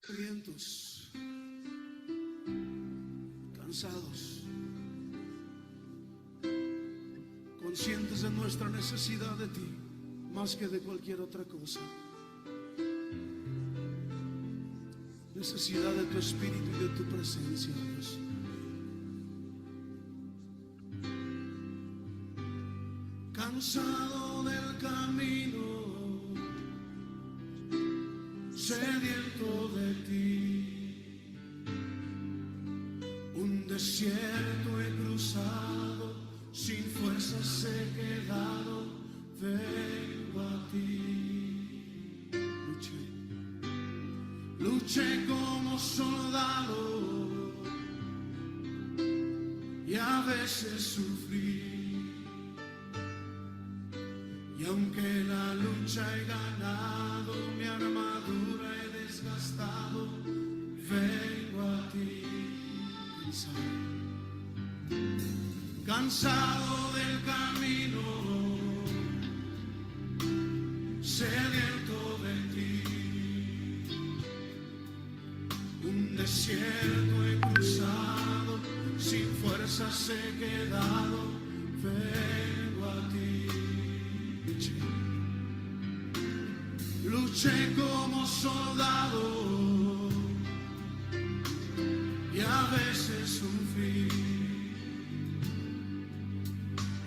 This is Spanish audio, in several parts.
Hambrientos, cansados, conscientes de nuestra necesidad de ti, más que de cualquier otra cosa. Necesidad de tu espíritu y de tu presencia, Dios. Cansado del camino, sediento de ti, un desierto he cruzado, sin fuerzas he quedado, vengo a ti. Luché como soldado y a veces sufrí. Y aunque la lucha he ganado, mi armadura he desgastado, vengo a ti. Cansado del camino, sediento de ti, un desierto he cruzado, sin fuerzas he quedado, vengo a ti. Luché como soldado y a veces sufrí.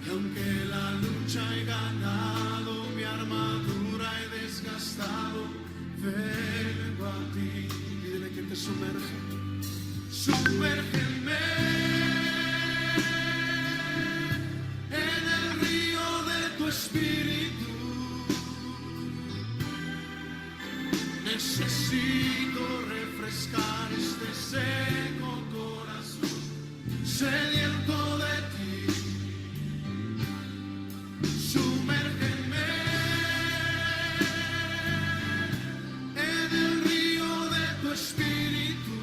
Y aunque la lucha he ganado, mi armadura he desgastado, vengo a ti. Dile que te sumerge. Sumérgeme en el río de tu espíritu. Necesito refrescar este seco corazón, sediento de ti. Sumérgeme en el río de tu espíritu.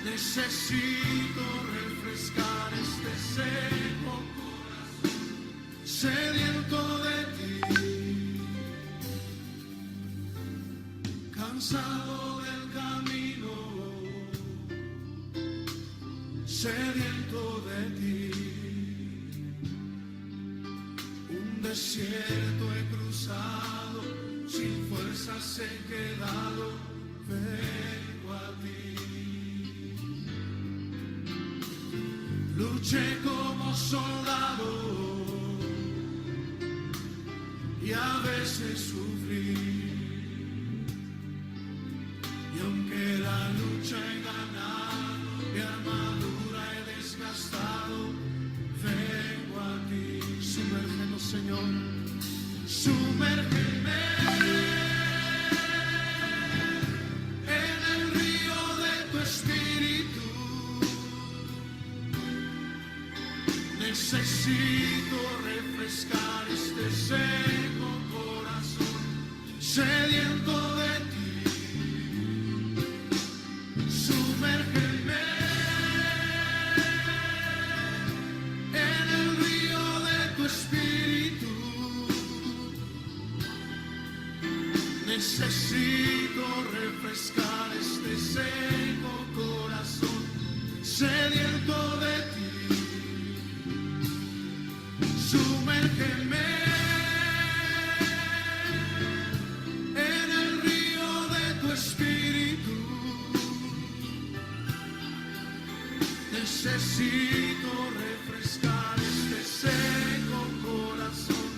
Necesito refrescar este seco corazón, sediento de ti. Cansado del camino, sediento de ti, un desierto he cruzado, sin fuerzas he quedado, vengo a ti. Luché como soldado y a veces sufrí. Aunque la lucha he ganado, mi armadura he desgastado, vengo a ti. Sumérgenos, Señor, sumérgeme en el río de tu espíritu. Necesito refrescar este seco corazón, sediento de ti. Sumérgeme en el río de tu espíritu. Necesito refrescar este seco corazón, sediento de ti. Sumérgeme en el río de tu espíritu. Necesito refrescar este seco corazón,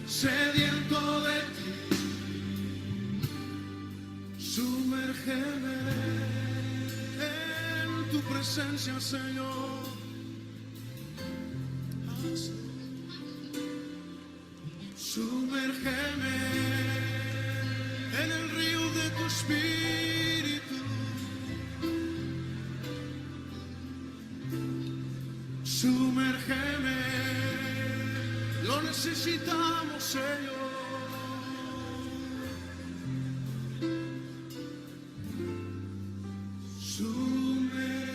sediento de ti. Sumérgeme en tu presencia, Señor. Sumérgeme en el río de tu espíritu. Sumérgeme, lo necesitamos, Señor. Sumérgeme.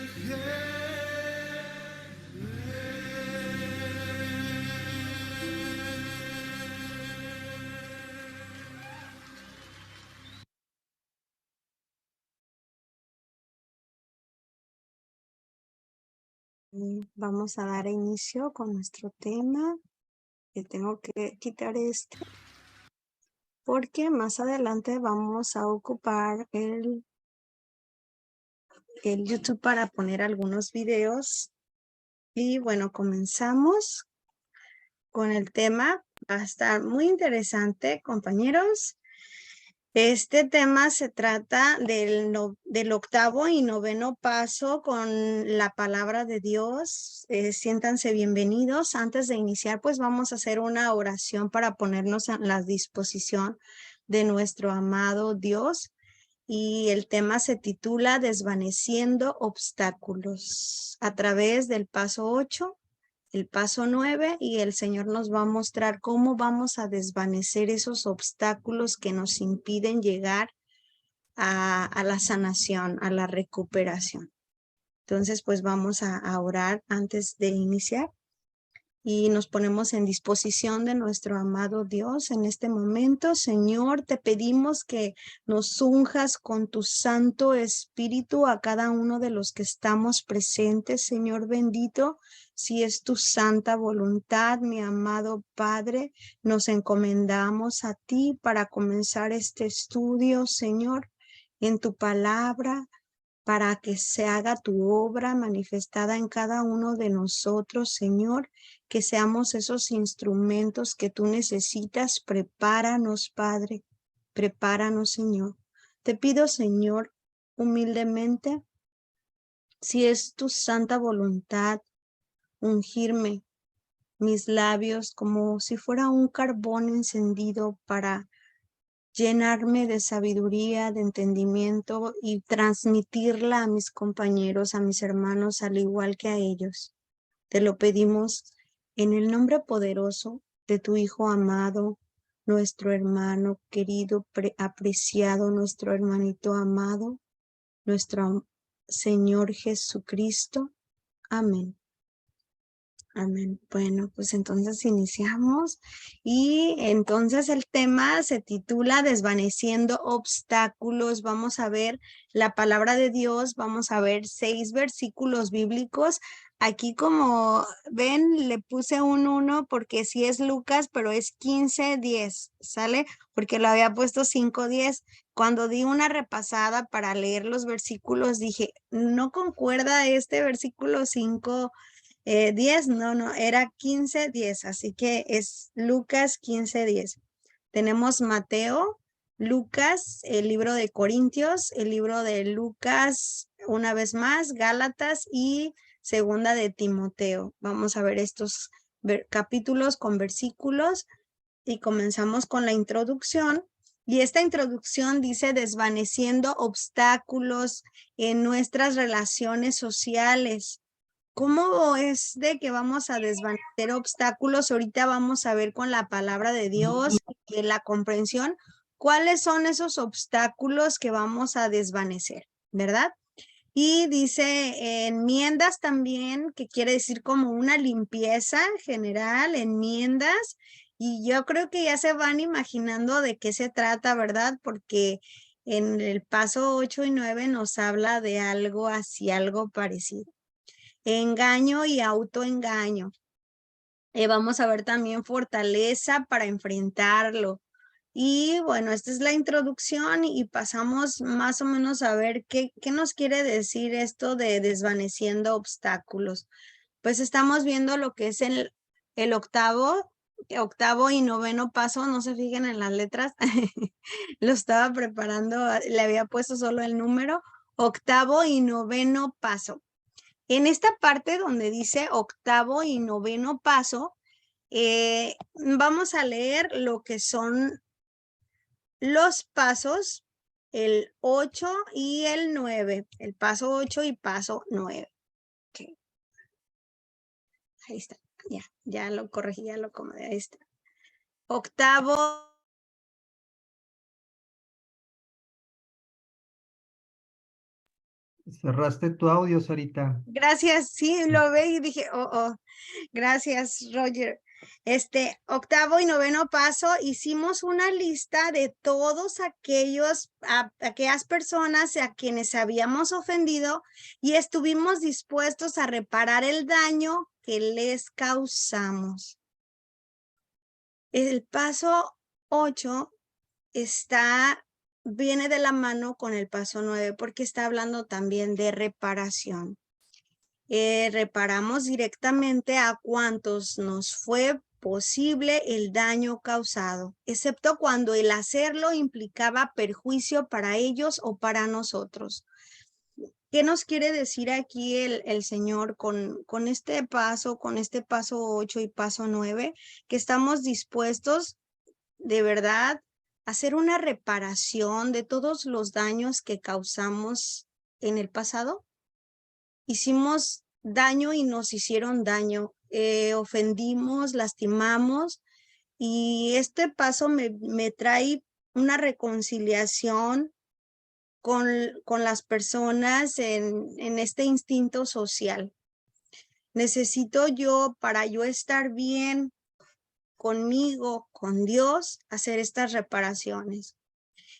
Vamos a dar inicio con nuestro tema. Tengo que quitar este porque más adelante vamos a ocupar el YouTube para poner algunos videos. Y bueno, comenzamos con el tema. Va a estar muy interesante, compañeros. Este tema se trata del octavo y noveno paso con la palabra de Dios. Siéntanse bienvenidos. Antes de iniciar, pues vamos a hacer una oración para ponernos a la disposición de nuestro amado Dios. Y el tema se titula Desvaneciendo obstáculos a través del paso 8, el paso 9, y el Señor nos va a mostrar cómo vamos a desvanecer esos obstáculos que nos impiden llegar a la sanación, a la recuperación. Entonces, pues vamos a orar antes de iniciar y nos ponemos en disposición de nuestro amado Dios en este momento. Señor, te pedimos que nos unjas con tu Santo Espíritu a cada uno de los que estamos presentes, Señor bendito. Si es tu santa voluntad, mi amado Padre, nos encomendamos a ti para comenzar este estudio, Señor, en tu palabra, para que se haga tu obra manifestada en cada uno de nosotros, Señor, que seamos esos instrumentos que tú necesitas. Prepáranos, Padre, prepáranos, Señor. Te pido, Señor, humildemente, si es tu santa voluntad, ungirme mis labios como si fuera un carbón encendido para llenarme de sabiduría, de entendimiento y transmitirla a mis compañeros, a mis hermanos, al igual que a ellos. Te lo pedimos en el nombre poderoso de tu Hijo amado, nuestro hermano querido, apreciado, nuestro hermanito amado, nuestro Señor Jesucristo. Amén. Amén. Bueno, pues entonces iniciamos y entonces el tema se titula Desvaneciendo obstáculos. Vamos a ver la palabra de Dios, vamos a ver 6 versículos bíblicos. Aquí como ven le puse un 1 porque sí es Lucas, pero es 15:10, ¿sale? Porque lo había puesto 5:10. Cuando di una repasada para leer los versículos dije, no concuerda este versículo 5. 10, no, era 15:10, así que es Lucas 15:10. Tenemos Mateo, Lucas, el libro de Corintios, el libro de Lucas, una vez más, Gálatas y segunda de Timoteo. Vamos a ver estos capítulos con versículos y comenzamos con la introducción. Y esta introducción dice desvaneciendo obstáculos en nuestras relaciones sociales. ¿Cómo es de que vamos a desvanecer obstáculos? Ahorita vamos a ver con la palabra de Dios y la comprensión cuáles son esos obstáculos que vamos a desvanecer, ¿verdad? Y dice enmiendas también, que quiere decir como una limpieza general, enmiendas. Y yo creo que ya se van imaginando de qué se trata, ¿verdad? Porque en el paso 8 y 9 nos habla de algo así, algo parecido. Engaño y autoengaño. Vamos a ver también fortaleza para enfrentarlo. Y bueno, esta es la introducción y pasamos más o menos a ver qué nos quiere decir esto de desvaneciendo obstáculos. Pues estamos viendo lo que es el octavo y noveno paso. No se fijen en las letras. Lo estaba preparando, le había puesto solo el número. Octavo y noveno paso. En esta parte donde dice octavo y noveno paso, vamos a leer lo que son los pasos, el 8 y el 9, el paso 8 y paso 9. Okay. Ahí está, ya lo corregí, ya lo acomodé, ahí está. Octavo. Cerraste tu audio, Sarita. Gracias, sí, lo ve y dije, oh, gracias, Roger. octavo y noveno paso, hicimos una lista de todos aquellas personas a quienes habíamos ofendido y estuvimos dispuestos a reparar el daño que les causamos. El paso 8 viene de la mano con el paso 9 porque está hablando también de reparación. Reparamos directamente a cuantos nos fue posible el daño causado, excepto cuando el hacerlo implicaba perjuicio para ellos o para nosotros. ¿Qué nos quiere decir aquí el Señor con este paso 8 y paso 9? Que estamos dispuestos de verdad a hacer una reparación de todos los daños que causamos en el pasado. Hicimos daño y nos hicieron daño, ofendimos, lastimamos, y este paso me trae una reconciliación con las personas en este instinto social. Necesito para yo estar bien conmigo, con Dios, hacer estas reparaciones.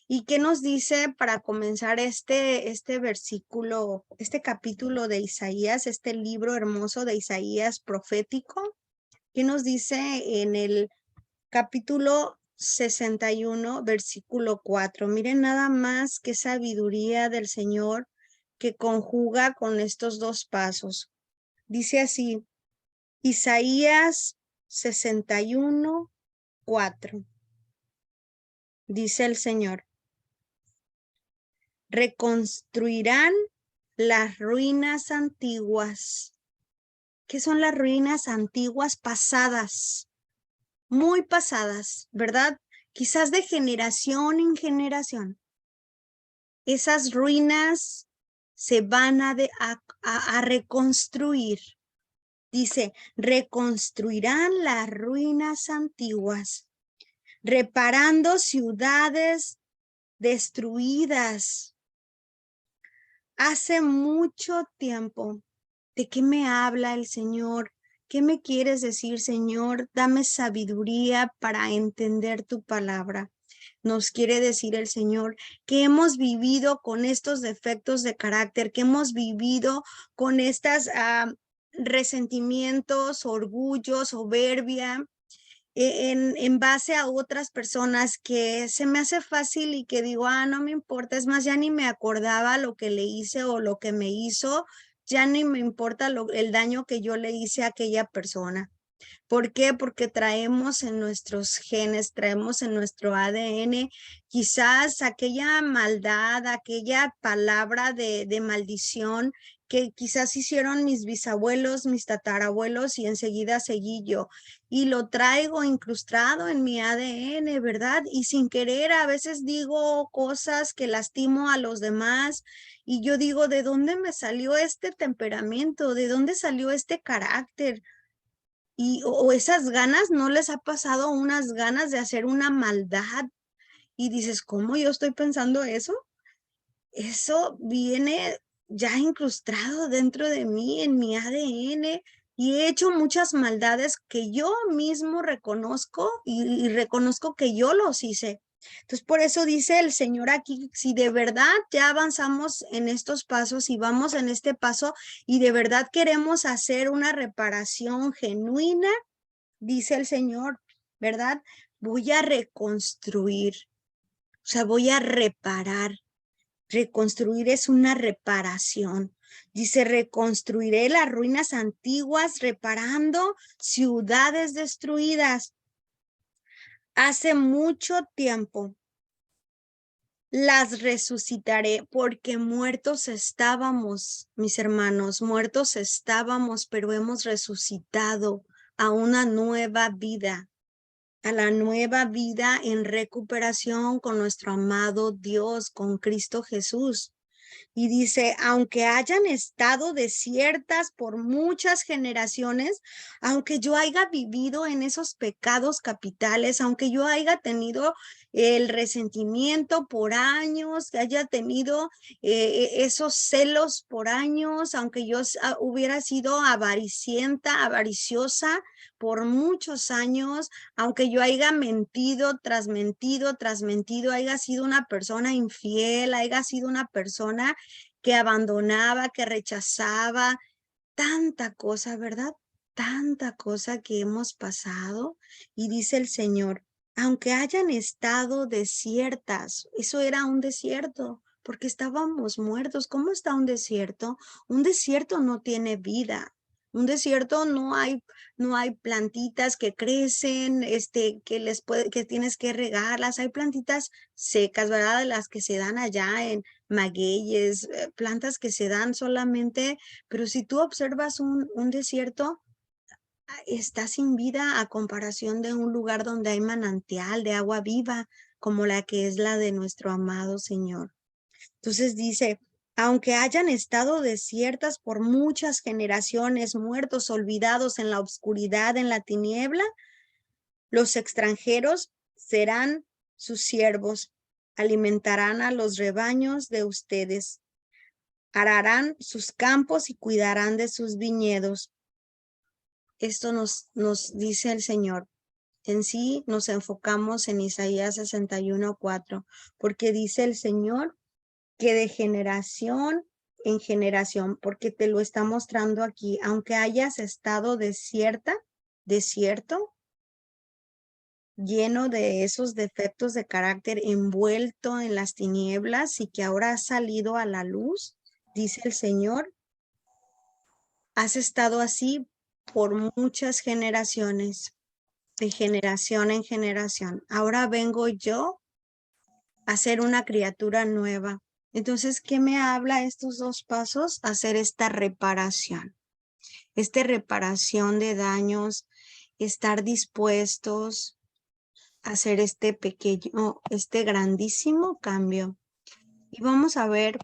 ¿Y qué nos dice para comenzar este versículo, este capítulo de Isaías, este libro hermoso de Isaías profético? ¿Qué nos dice en el capítulo 61, versículo 4? Miren nada más qué sabiduría del Señor que conjuga con estos dos pasos. Dice así, Isaías 61, 4. Dice el Señor: reconstruirán las ruinas antiguas. ¿Qué son las ruinas antiguas? Pasadas, muy pasadas, ¿verdad? Quizás de generación en generación. Esas ruinas se van a reconstruir. Dice, reconstruirán las ruinas antiguas, reparando ciudades destruidas. Hace mucho tiempo. ¿De qué me habla el Señor? ¿Qué me quieres decir, Señor? Dame sabiduría para entender tu palabra. Nos quiere decir el Señor que hemos vivido con estos defectos de carácter, que hemos vivido con estas resentimientos, orgullo, soberbia, en base a otras personas, que se me hace fácil y que digo, no me importa, es más, ya ni me acordaba lo que le hice o lo que me hizo, ya ni me importa el daño que yo le hice a aquella persona. ¿Por qué? Porque traemos en nuestros genes, traemos en nuestro ADN quizás aquella maldad, aquella palabra de maldición que quizás hicieron mis bisabuelos, mis tatarabuelos, y enseguida seguí yo. Y lo traigo incrustado en mi ADN, ¿verdad? Y sin querer a veces digo cosas que lastimo a los demás. Y yo digo, ¿de dónde me salió este temperamento? ¿De dónde salió este carácter? O esas ganas, ¿no les ha pasado unas ganas de hacer una maldad? Y dices, ¿cómo yo estoy pensando eso? Eso viene ya incrustado dentro de mí, en mi ADN, y he hecho muchas maldades que yo mismo reconozco y reconozco que yo los hice. Entonces, por eso dice el Señor aquí, si de verdad ya avanzamos en estos pasos y vamos en este paso y de verdad queremos hacer una reparación genuina, dice el Señor, ¿verdad? Voy a reconstruir, o sea, voy a reparar. Reconstruir es una reparación. Dice, reconstruiré las ruinas antiguas, reparando ciudades destruidas. Hace mucho tiempo las resucitaré, porque muertos estábamos, mis hermanos, muertos estábamos, pero hemos resucitado a una nueva vida, a la nueva vida en recuperación con nuestro amado Dios, con Cristo Jesús. Y dice, aunque hayan estado desiertas por muchas generaciones, aunque yo haya vivido en esos pecados capitales, aunque yo haya tenido el resentimiento por años, que haya tenido esos celos por años, aunque yo hubiera sido avariciosa por muchos años, aunque yo haya mentido tras mentido tras mentido, haya sido una persona infiel, haya sido una persona que abandonaba, que rechazaba, tanta cosa, ¿verdad? Tanta cosa que hemos pasado. Y dice el Señor, aunque hayan estado desiertas, eso era un desierto, porque estábamos muertos. ¿Cómo está un desierto? Un desierto no tiene vida. Un desierto no hay plantitas que crecen, que tienes que regarlas. Hay plantitas secas, ¿verdad? Las que se dan allá en magueyes, plantas que se dan solamente, pero si tú observas un desierto, está sin vida a comparación de un lugar donde hay manantial de agua viva, como la que es la de nuestro amado Señor. Entonces dice, aunque hayan estado desiertas por muchas generaciones, muertos, olvidados en la oscuridad, en la tiniebla, los extranjeros serán sus siervos, alimentarán a los rebaños de ustedes, ararán sus campos y cuidarán de sus viñedos. Esto nos dice el Señor. En sí nos enfocamos en Isaías 61:4, porque dice el Señor que de generación en generación, porque te lo está mostrando aquí, aunque hayas estado desierto, lleno de esos defectos de carácter, envuelto en las tinieblas y que ahora has salido a la luz, dice el Señor, has estado así por muchas generaciones, de generación en generación. Ahora vengo yo a ser una criatura nueva. Entonces, ¿qué me habla estos dos pasos? Hacer esta reparación de daños, estar dispuestos a hacer este grandísimo cambio. Y vamos a ver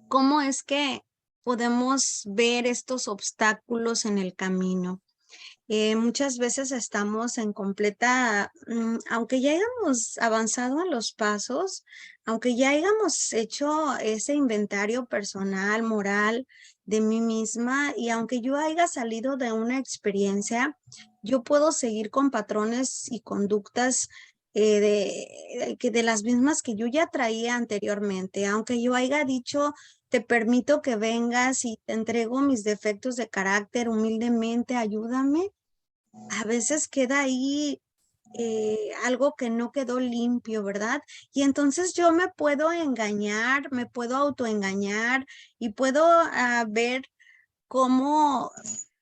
cómo es que podemos ver estos obstáculos en el camino. Muchas veces estamos en aunque ya hayamos avanzado en los pasos, aunque ya hayamos hecho ese inventario personal, moral de mí misma, y aunque yo haya salido de una experiencia, yo puedo seguir con patrones y conductas de las mismas que yo ya traía anteriormente, aunque yo haya dicho, te permito que vengas y te entrego mis defectos de carácter humildemente, ayúdame. A veces queda ahí algo que no quedó limpio, ¿verdad? Y entonces yo me puedo engañar, me puedo autoengañar y puedo ver cómo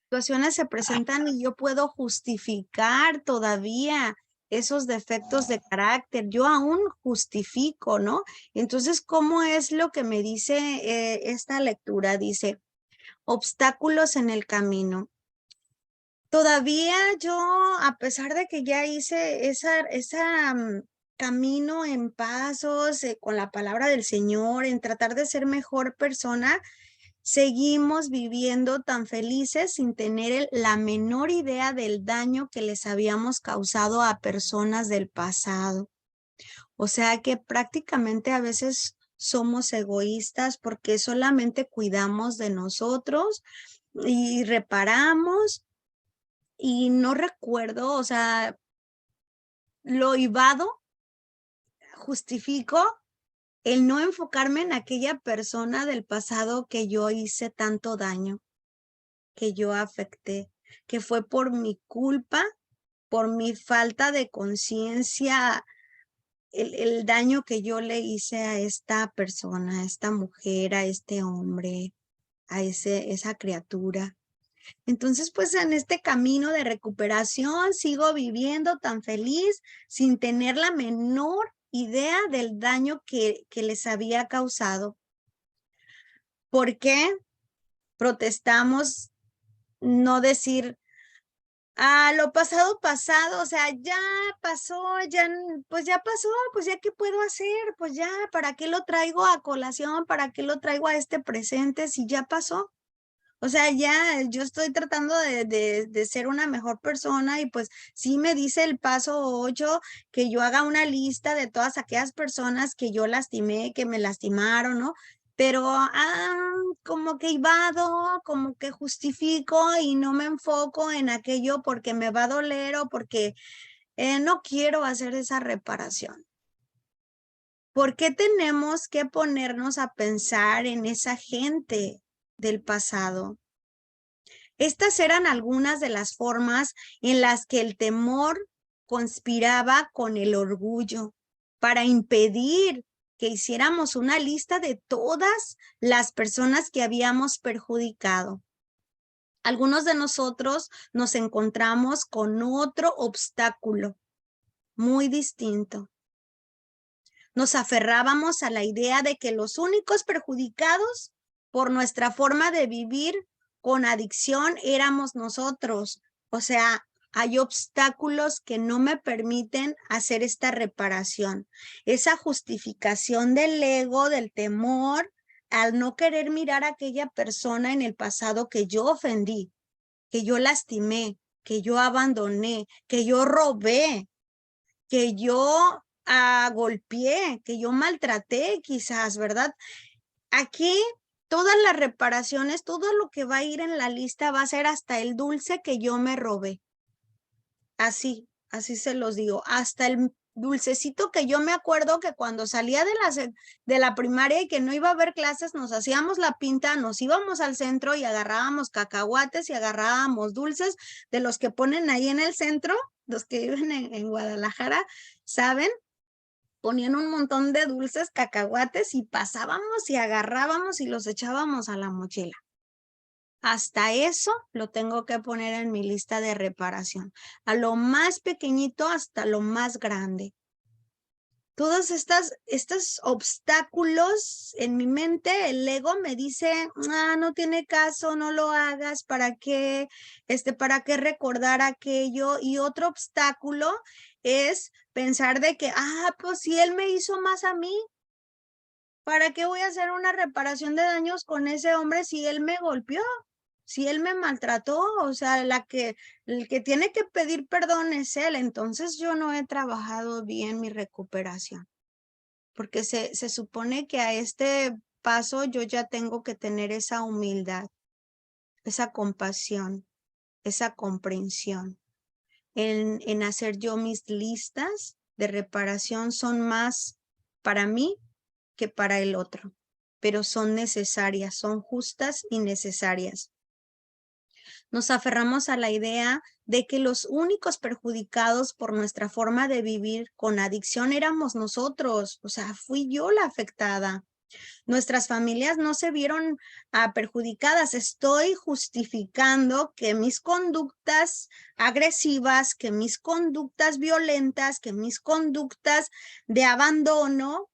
situaciones se presentan y yo puedo justificar todavía esos defectos de carácter. Yo aún justifico, ¿no? Entonces, ¿cómo es lo que me dice esta lectura? Dice, obstáculos en el camino. Todavía yo, a pesar de que ya hice esa camino en pasos, con la palabra del Señor, en tratar de ser mejor persona, seguimos viviendo tan felices sin tener la menor idea del daño que les habíamos causado a personas del pasado. O sea que prácticamente a veces somos egoístas porque solamente cuidamos de nosotros y reparamos. Y no recuerdo, o sea, lo ibado, justifico el no enfocarme en aquella persona del pasado que yo hice tanto daño, que yo afecté, que fue por mi culpa, por mi falta de conciencia, el daño que yo le hice a esta persona, a esta mujer, a este hombre, a esa criatura. Entonces, pues en este camino de recuperación sigo viviendo tan feliz sin tener la menor idea del daño que les había causado. ¿Por qué protestamos no decir, lo pasado, pasado, o sea, ya pasó, pues ya pasó, pues ya qué puedo hacer, pues ya, ¿para qué lo traigo a colación? ¿Para qué lo traigo a este presente si ya pasó? O sea, ya yo estoy tratando de ser una mejor persona y pues sí me dice el paso 8 que yo haga una lista de todas aquellas personas que yo lastimé, que me lastimaron, ¿no? Pero como que evado, como que justifico y no me enfoco en aquello porque me va a doler o porque no quiero hacer esa reparación. ¿Por qué tenemos que ponernos a pensar en esa gente del pasado? Estas eran algunas de las formas en las que el temor conspiraba con el orgullo para impedir que hiciéramos una lista de todas las personas que habíamos perjudicado. Algunos de nosotros nos encontramos con otro obstáculo muy distinto. Nos aferrábamos a la idea de que los únicos perjudicados por nuestra forma de vivir con adicción éramos nosotros. O sea, hay obstáculos que no me permiten hacer esta reparación. Esa justificación del ego, del temor, al no querer mirar a aquella persona en el pasado que yo ofendí, que yo lastimé, que yo abandoné, que yo robé, que yo golpeé, que yo maltraté quizás, ¿verdad? Aquí todas las reparaciones, todo lo que va a ir en la lista va a ser hasta el dulce que yo me robé. Así se los digo, hasta el dulcecito que yo me acuerdo que cuando salía de la primaria y que no iba a haber clases, nos hacíamos la pinta, nos íbamos al centro y agarrábamos cacahuates y agarrábamos dulces de los que ponen ahí en el centro, los que viven en Guadalajara, ¿saben? Ponían un montón de dulces, cacahuates y pasábamos y agarrábamos y los echábamos a la mochila. Hasta eso lo tengo que poner en mi lista de reparación. A lo más pequeñito hasta lo más grande. Todos estos obstáculos en mi mente, el ego me dice, no tiene caso, no lo hagas, ¿para qué? ¿Para qué recordar aquello? Y otro obstáculo es pensar de que, pues si él me hizo más a mí, ¿para qué voy a hacer una reparación de daños con ese hombre si él me golpeó? Si él me maltrató, o sea, el que tiene que pedir perdón es él, entonces yo no he trabajado bien mi recuperación, porque se supone que a este paso yo ya tengo que tener esa humildad, esa compasión, esa comprensión. En hacer yo mis listas de reparación son más para mí que para el otro, pero son necesarias, son justas y necesarias. Nos aferramos a la idea de que los únicos perjudicados por nuestra forma de vivir con adicción éramos nosotros, o sea, fui yo la afectada. Nuestras familias no se vieron perjudicadas. Estoy justificando que mis conductas agresivas, que mis conductas violentas, que mis conductas de abandono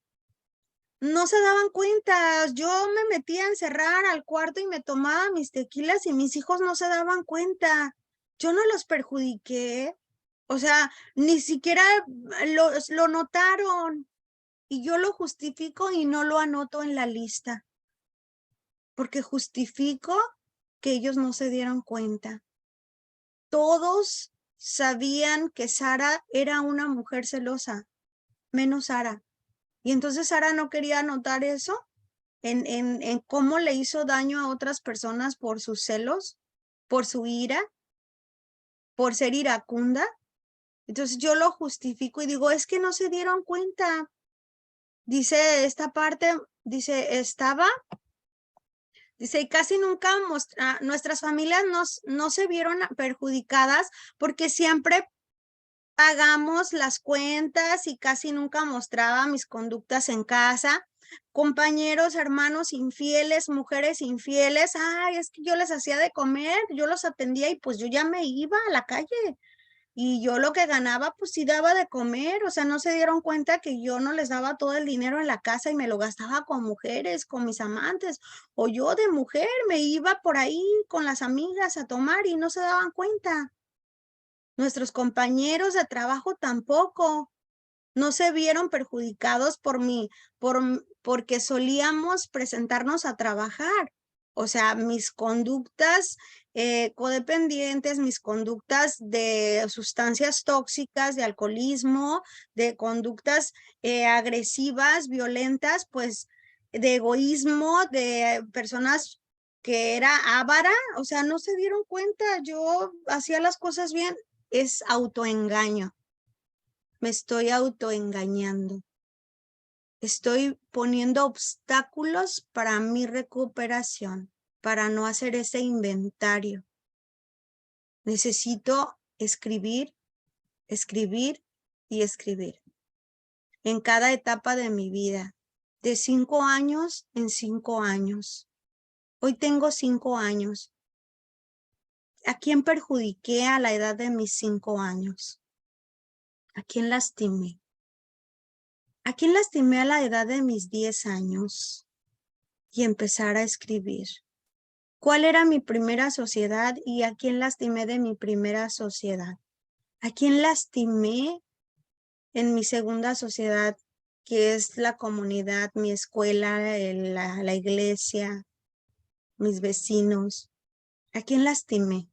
no se daban cuenta. Yo me metía a encerrar al cuarto y me tomaba mis tequilas y mis hijos no se daban cuenta. Yo no los perjudiqué. O sea, ni siquiera lo notaron. Y yo lo justifico y no lo anoto en la lista. Porque justifico que ellos no se dieron cuenta. Todos sabían que Sara era una mujer celosa, menos Sara. Y entonces Sara no quería anotar eso en cómo le hizo daño a otras personas por sus celos, por su ira, por ser iracunda. Entonces yo lo justifico y digo, es que no se dieron cuenta. Dice esta parte, dice, dice, y casi nunca nuestras familias no se vieron perjudicadas porque siempre pagamos las cuentas y casi nunca mostraba mis conductas en casa. Compañeros, hermanos infieles, mujeres infieles, es que yo les hacía de comer, yo los atendía y pues yo ya me iba a la calle. Y yo lo que ganaba, pues sí daba de comer, o sea, no se dieron cuenta que yo no les daba todo el dinero en la casa y me lo gastaba con mujeres, con mis amantes, o yo de mujer me iba por ahí con las amigas a tomar y no se daban cuenta. Nuestros compañeros de trabajo tampoco, no se vieron perjudicados porque solíamos presentarnos a trabajar. O sea, mis conductas codependientes, mis conductas de sustancias tóxicas, de alcoholismo, de conductas agresivas, violentas, pues de egoísmo, de personas que era avara, o sea, no se dieron cuenta, yo hacía las cosas bien, es autoengaño, me estoy autoengañando. Estoy poniendo obstáculos para mi recuperación, para no hacer ese inventario. Necesito escribir, escribir y escribir. En cada etapa de mi vida, de 5 años en 5 años. Hoy tengo 5 años. ¿A quién perjudiqué a la edad de mis 5 años? ¿A quién lastimé? ¿A quién lastimé a la edad de mis 10 años? Y empezar a escribir. ¿Cuál era mi primera sociedad y a quién lastimé de mi primera sociedad? ¿A quién lastimé en mi segunda sociedad, que es la comunidad, mi escuela, la iglesia, mis vecinos? ¿A quién lastimé?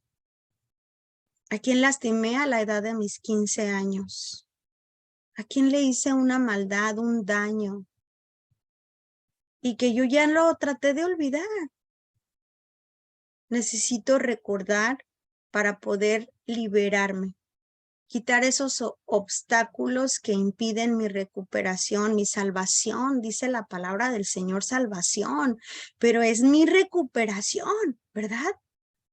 ¿A quién lastimé a la edad de mis 15 años? ¿A quién le hice una maldad, un daño? Y que yo ya lo traté de olvidar. Necesito recordar para poder liberarme, quitar esos obstáculos que impiden mi recuperación, mi salvación. Dice la palabra del Señor salvación, pero es mi recuperación, ¿verdad?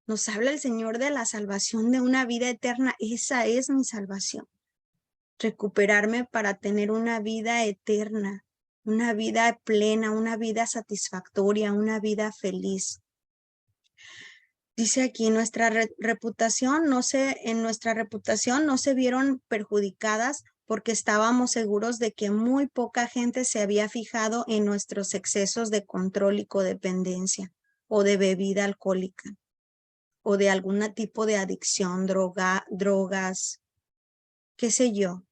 Nos habla el Señor de la salvación de una vida eterna. Esa es mi salvación. Recuperarme para tener una vida eterna, una vida plena, una vida satisfactoria, una vida feliz. Dice aquí, nuestra reputación en nuestra reputación no se vieron perjudicadas porque estábamos seguros de que muy poca gente se había fijado en nuestros excesos de control y codependencia o de bebida alcohólica o de algún tipo de adicción, drogas, qué sé yo,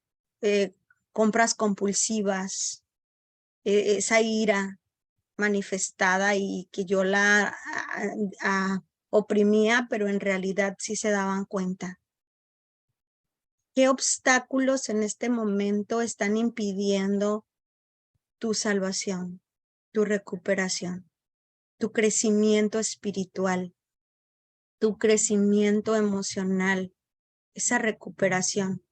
compras compulsivas, esa ira manifestada y que yo la oprimía, pero en realidad sí se daban cuenta. ¿Qué obstáculos en este momento están impidiendo tu salvación, tu recuperación, tu crecimiento espiritual, tu crecimiento emocional, esa recuperación?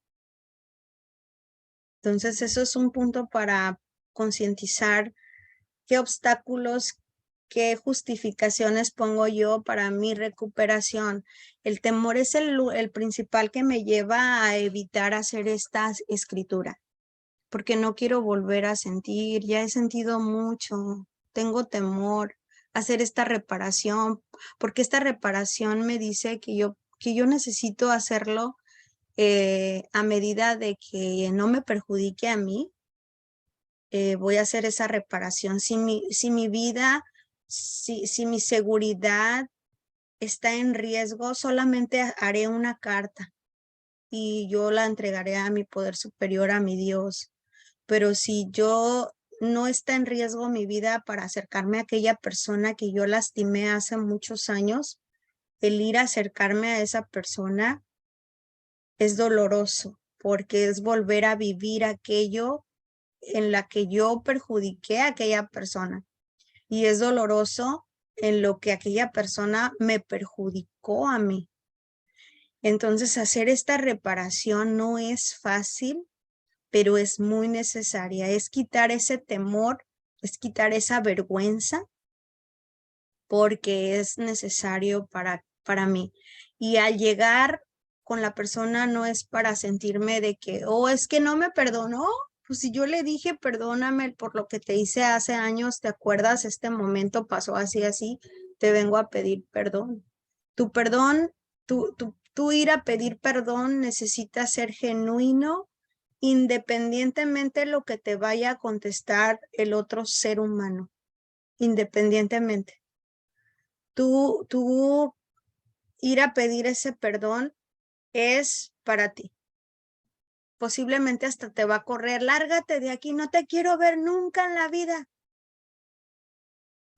Entonces, eso es un punto para concientizar qué obstáculos, qué justificaciones pongo yo para mi recuperación. El temor es el principal que me lleva a evitar hacer esta escritura, porque no quiero volver a sentir, ya he sentido mucho, tengo temor a hacer esta reparación, porque esta reparación me dice que yo necesito hacerlo a medida de que no me perjudique a mí. Voy a hacer esa reparación. Si mi vida, si mi seguridad está en riesgo, solamente haré una carta y yo la entregaré a mi poder superior, a mi Dios. Pero si yo no está en riesgo mi vida para acercarme a aquella persona que yo lastimé hace muchos años, el ir a acercarme a esa persona es doloroso porque es volver a vivir aquello en la que yo perjudiqué a aquella persona. Y es doloroso en lo que aquella persona me perjudicó a mí. Entonces, hacer esta reparación no es fácil, pero es muy necesaria. Es quitar ese temor, es quitar esa vergüenza, porque es necesario para mí. Y al llegar con la persona no es para sentirme de que, es que no me perdonó. Pues si yo le dije, perdóname por lo que te hice hace años, ¿te acuerdas? Este momento pasó así, así, te vengo a pedir perdón. Tu perdón, tu ir a pedir perdón necesita ser genuino, independientemente de lo que te vaya a contestar el otro ser humano, independientemente. Tú ir a pedir ese perdón es para ti. Posiblemente hasta te va a correr, lárgate de aquí, no te quiero ver nunca en la vida.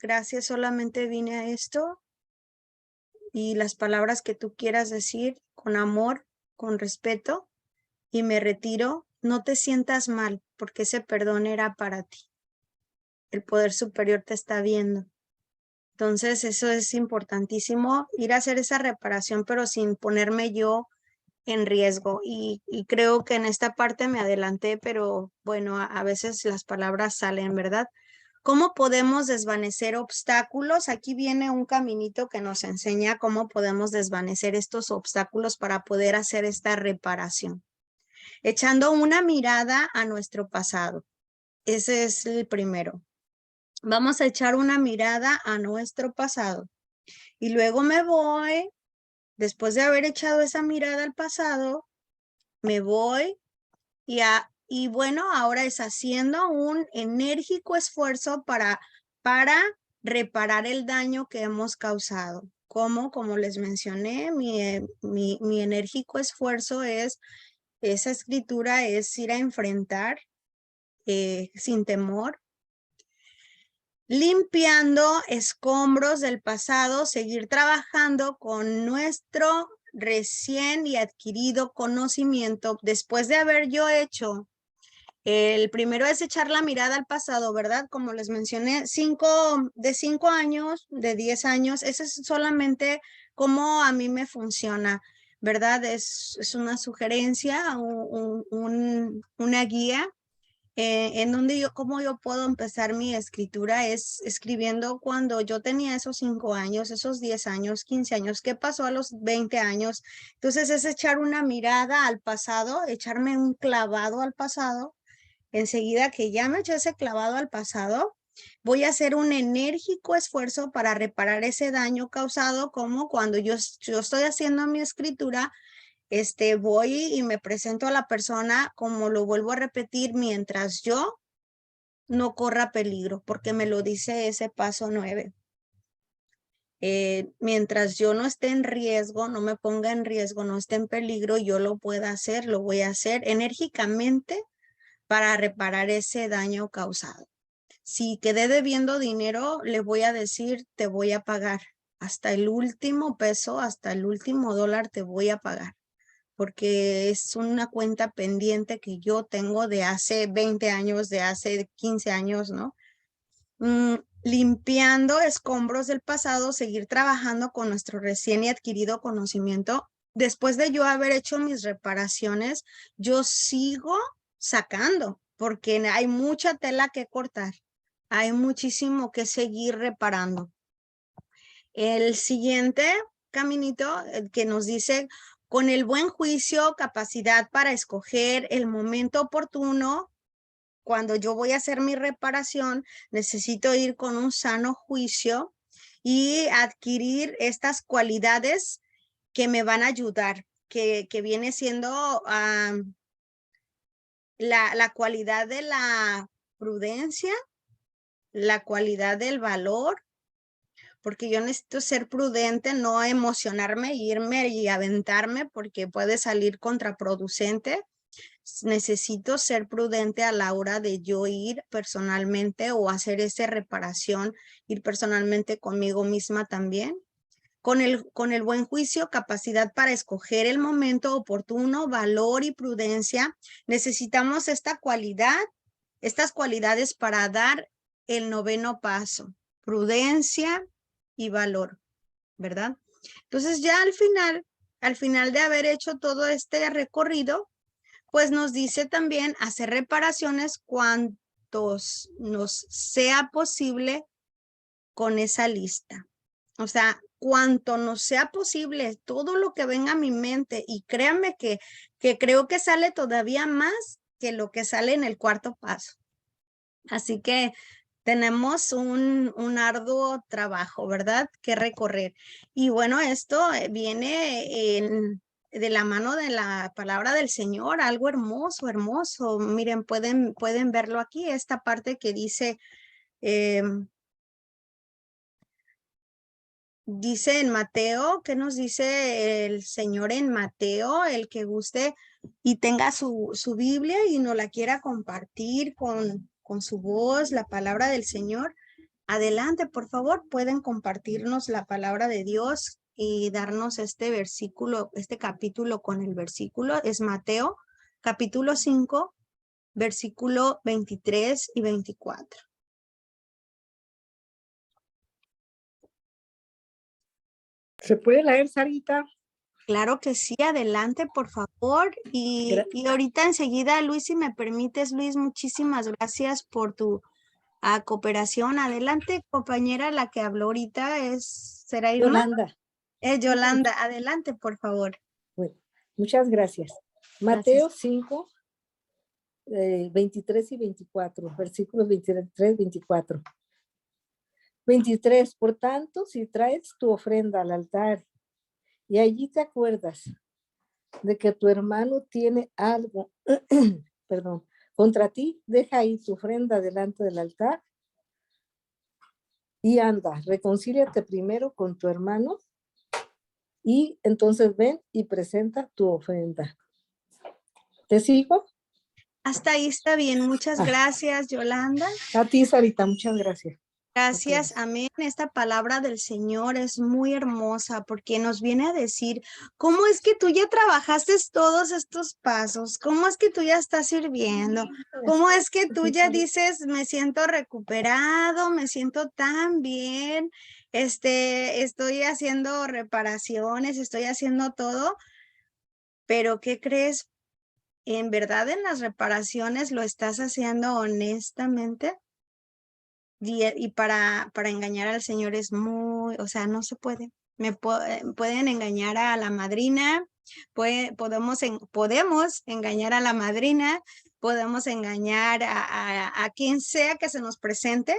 gracias, solamente vine a esto y las palabras que tú quieras decir con amor, con respeto, y me retiro. No te sientas mal porque ese perdón era para ti. El poder superior te está viendo. Entonces eso es importantísimo, ir a hacer esa reparación, pero sin ponerme yo en riesgo. Y creo que en esta parte me adelanté, pero bueno, a veces las palabras salen, ¿verdad? ¿Cómo podemos desvanecer obstáculos? Aquí viene un caminito que nos enseña cómo podemos desvanecer estos obstáculos para poder hacer esta reparación. Echando una mirada a nuestro pasado. Ese es el primero. Vamos a echar una mirada a nuestro pasado. Y luego me voy, después de haber echado esa mirada al pasado, me voy y bueno, ahora es haciendo un enérgico esfuerzo para reparar el daño que hemos causado. Como les mencioné, mi enérgico esfuerzo es, esa escritura es ir a enfrentar sin temor, limpiando escombros del pasado, seguir trabajando con nuestro recién y adquirido conocimiento. Después de haber yo hecho, el primero es echar la mirada al pasado, ¿verdad? Como les mencioné, de 5 años, de 10 años, eso es solamente cómo a mí me funciona, ¿verdad? Es una sugerencia, una guía. En donde cómo yo puedo empezar mi escritura es escribiendo cuando yo tenía esos 5 años, esos 10 años, 15 años, qué pasó a los 20 años. Entonces es echar una mirada al pasado, echarme un clavado al pasado. Enseguida que ya me eché ese clavado al pasado, voy a hacer un enérgico esfuerzo para reparar ese daño causado, como cuando yo estoy haciendo mi escritura, voy y me presento a la persona, como lo vuelvo a repetir, mientras yo no corra peligro, porque me lo dice ese paso 9. Mientras yo no esté en riesgo, no me ponga en riesgo, no esté en peligro, yo lo pueda hacer, lo voy a hacer enérgicamente para reparar ese daño causado. Si quedé debiendo dinero, le voy a decir, te voy a pagar. Hasta el último peso, hasta el último dólar te voy a pagar. Porque es una cuenta pendiente que yo tengo de hace 20 años, de hace 15 años, ¿no? Limpiando escombros del pasado, seguir trabajando con nuestro recién y adquirido conocimiento. Después de yo haber hecho mis reparaciones, yo sigo sacando, porque hay mucha tela que cortar. Hay muchísimo que seguir reparando. El siguiente caminito que nos dice, con el buen juicio, capacidad para escoger el momento oportuno. Cuando yo voy a hacer mi reparación, necesito ir con un sano juicio y adquirir estas cualidades que me van a ayudar, que viene siendo la cualidad de la prudencia, la cualidad del valor, porque yo necesito ser prudente, no emocionarme, irme y aventarme porque puede salir contraproducente. Necesito ser prudente a la hora de yo ir personalmente o hacer esa reparación, ir personalmente conmigo misma también. Con el buen juicio, capacidad para escoger el momento oportuno, valor y prudencia. Necesitamos esta cualidad, estas cualidades para dar el noveno paso, prudencia y valor, ¿verdad? Entonces ya al final de haber hecho todo este recorrido, pues nos dice también hacer reparaciones cuantos nos sea posible con esa lista. O sea, cuanto nos sea posible, todo lo que venga a mi mente, y créanme que creo que sale todavía más que lo que sale en el cuarto paso. Así que tenemos un arduo trabajo, ¿verdad? Que recorrer. Y bueno, esto viene de la mano de la palabra del Señor, algo hermoso, hermoso. Miren, pueden verlo aquí, esta parte que dice, dice en Mateo, ¿qué nos dice el Señor en Mateo? El que guste y tenga su Biblia y nos la quiera compartir con su voz, la palabra del Señor. Adelante, por favor, pueden compartirnos la palabra de Dios y darnos este versículo, este capítulo con el versículo. Es Mateo, capítulo 5, versículo 23 y 24. ¿Se puede leer, Sarita? Claro que sí, adelante, por favor. Y ahorita enseguida, Luis, si me permites, Luis, muchísimas gracias por tu cooperación. Adelante, compañera, la que habló ahorita ¿será Irma? Yolanda. Es Yolanda, adelante, por favor. Bueno, muchas gracias. Mateo 5, 23 y 24, versículos 23, 24. 23, por tanto, si traes tu ofrenda al altar y allí te acuerdas de que tu hermano tiene algo, perdón, contra ti, deja ahí tu ofrenda delante del altar y anda, reconcíliate primero con tu hermano y entonces ven y presenta tu ofrenda. ¿Te sigo? Hasta ahí está bien. Muchas gracias, Yolanda. A ti, Sarita, muchas gracias. Gracias, amén. Esta palabra del Señor es muy hermosa porque nos viene a decir, ¿cómo es que tú ya trabajaste todos estos pasos? ¿Cómo es que tú ya estás sirviendo? ¿Cómo es que tú ya dices, me siento recuperado, me siento tan bien, estoy haciendo reparaciones, estoy haciendo todo? Pero ¿qué crees? ¿En verdad en las reparaciones lo estás haciendo honestamente? Y para engañar al Señor es muy, o sea, no se puede. Pueden engañar a la madrina, podemos engañar a la madrina, podemos engañar a quien sea que se nos presente,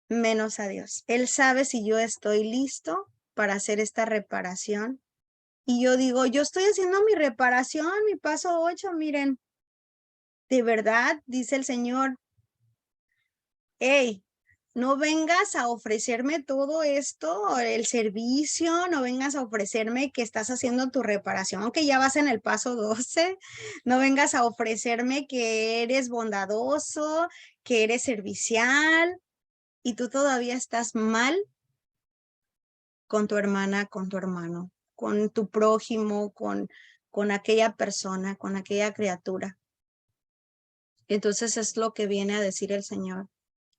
menos a Dios. Él sabe si yo estoy listo para hacer esta reparación. Y yo digo, yo estoy haciendo mi reparación, mi paso 8, miren, de verdad, dice el Señor, hey, no vengas a ofrecerme todo esto, el servicio, no vengas a ofrecerme que estás haciendo tu reparación, que ya vas en el paso 12, no vengas a ofrecerme que eres bondadoso, que eres servicial y tú todavía estás mal con tu hermana, con tu hermano, con tu prójimo, con aquella persona, con aquella criatura. Entonces es lo que viene a decir el Señor.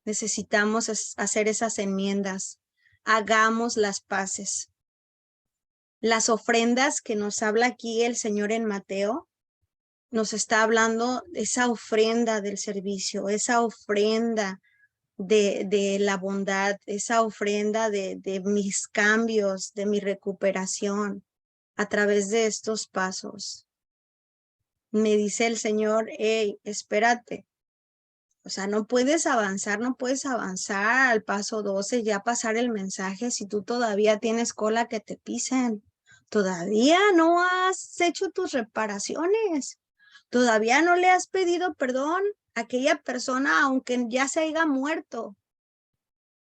Necesitamos hacer esas enmiendas. Hagamos las paces. Las ofrendas que nos habla aquí el Señor en Mateo, nos está hablando de esa ofrenda del servicio, esa ofrenda de la bondad, esa ofrenda de mis cambios, de mi recuperación a través de estos pasos. Me dice el Señor, hey, espérate. O sea, no puedes avanzar al paso 12, ya pasar el mensaje si tú todavía tienes cola que te pisen. Todavía no has hecho tus reparaciones. Todavía no le has pedido perdón a aquella persona, aunque ya se haya muerto.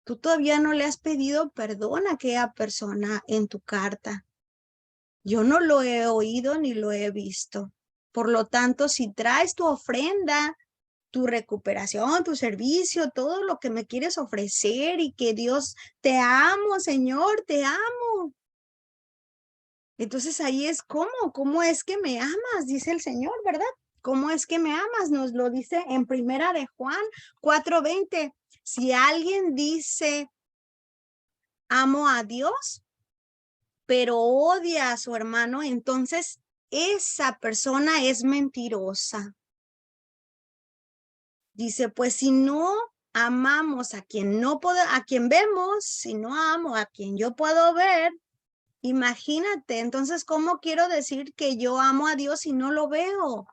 Tú todavía no le has pedido perdón a aquella persona en tu carta. Yo no lo he oído ni lo he visto. Por lo tanto, si traes tu ofrenda, tu recuperación, tu servicio, todo lo que me quieres ofrecer y que Dios, te amo, Señor, te amo. Entonces ahí es ¿cómo es que me amas? Dice el Señor, ¿verdad? ¿Cómo es que me amas? Nos lo dice en Primera de Juan 4:20. Si alguien dice, amo a Dios, pero odia a su hermano, entonces esa persona es mentirosa. Dice, pues si no amamos a quien a quien vemos, si no amo a quien yo puedo ver, imagínate, entonces, ¿cómo quiero decir que yo amo a Dios si no lo veo?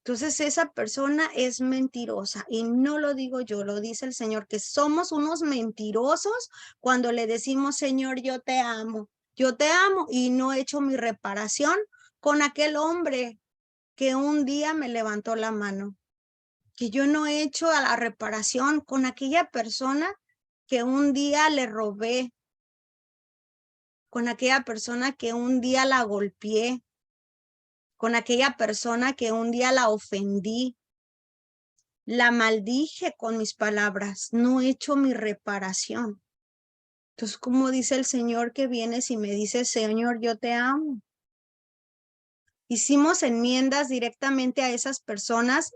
Entonces, esa persona es mentirosa y no lo digo yo, lo dice el Señor, que somos unos mentirosos cuando le decimos, Señor, yo te amo y no he hecho mi reparación con aquel hombre que un día me levantó la mano. Que yo no he hecho a la reparación con aquella persona que un día le robé, con aquella persona que un día la golpeé, con aquella persona que un día la ofendí. la maldije con mis palabras, no he hecho mi reparación. Entonces, como dice el Señor que vienes y me dice, Señor, yo te amo. Hicimos enmiendas directamente a esas personas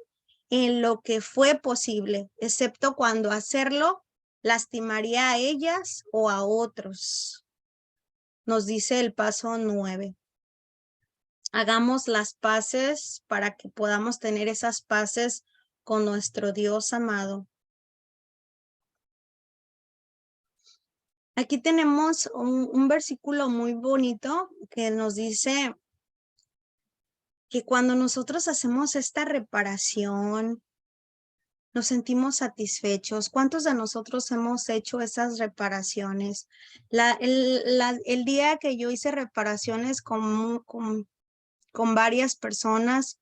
en lo que fue posible, excepto cuando hacerlo lastimaría a ellas o a otros. Nos dice el paso 9. Hagamos las paces para que podamos tener esas paces con nuestro Dios amado. Aquí tenemos un versículo muy bonito que nos dice que cuando nosotros hacemos esta reparación, nos sentimos satisfechos. ¿Cuántos de nosotros hemos hecho esas reparaciones? El día que yo hice reparaciones con varias personas,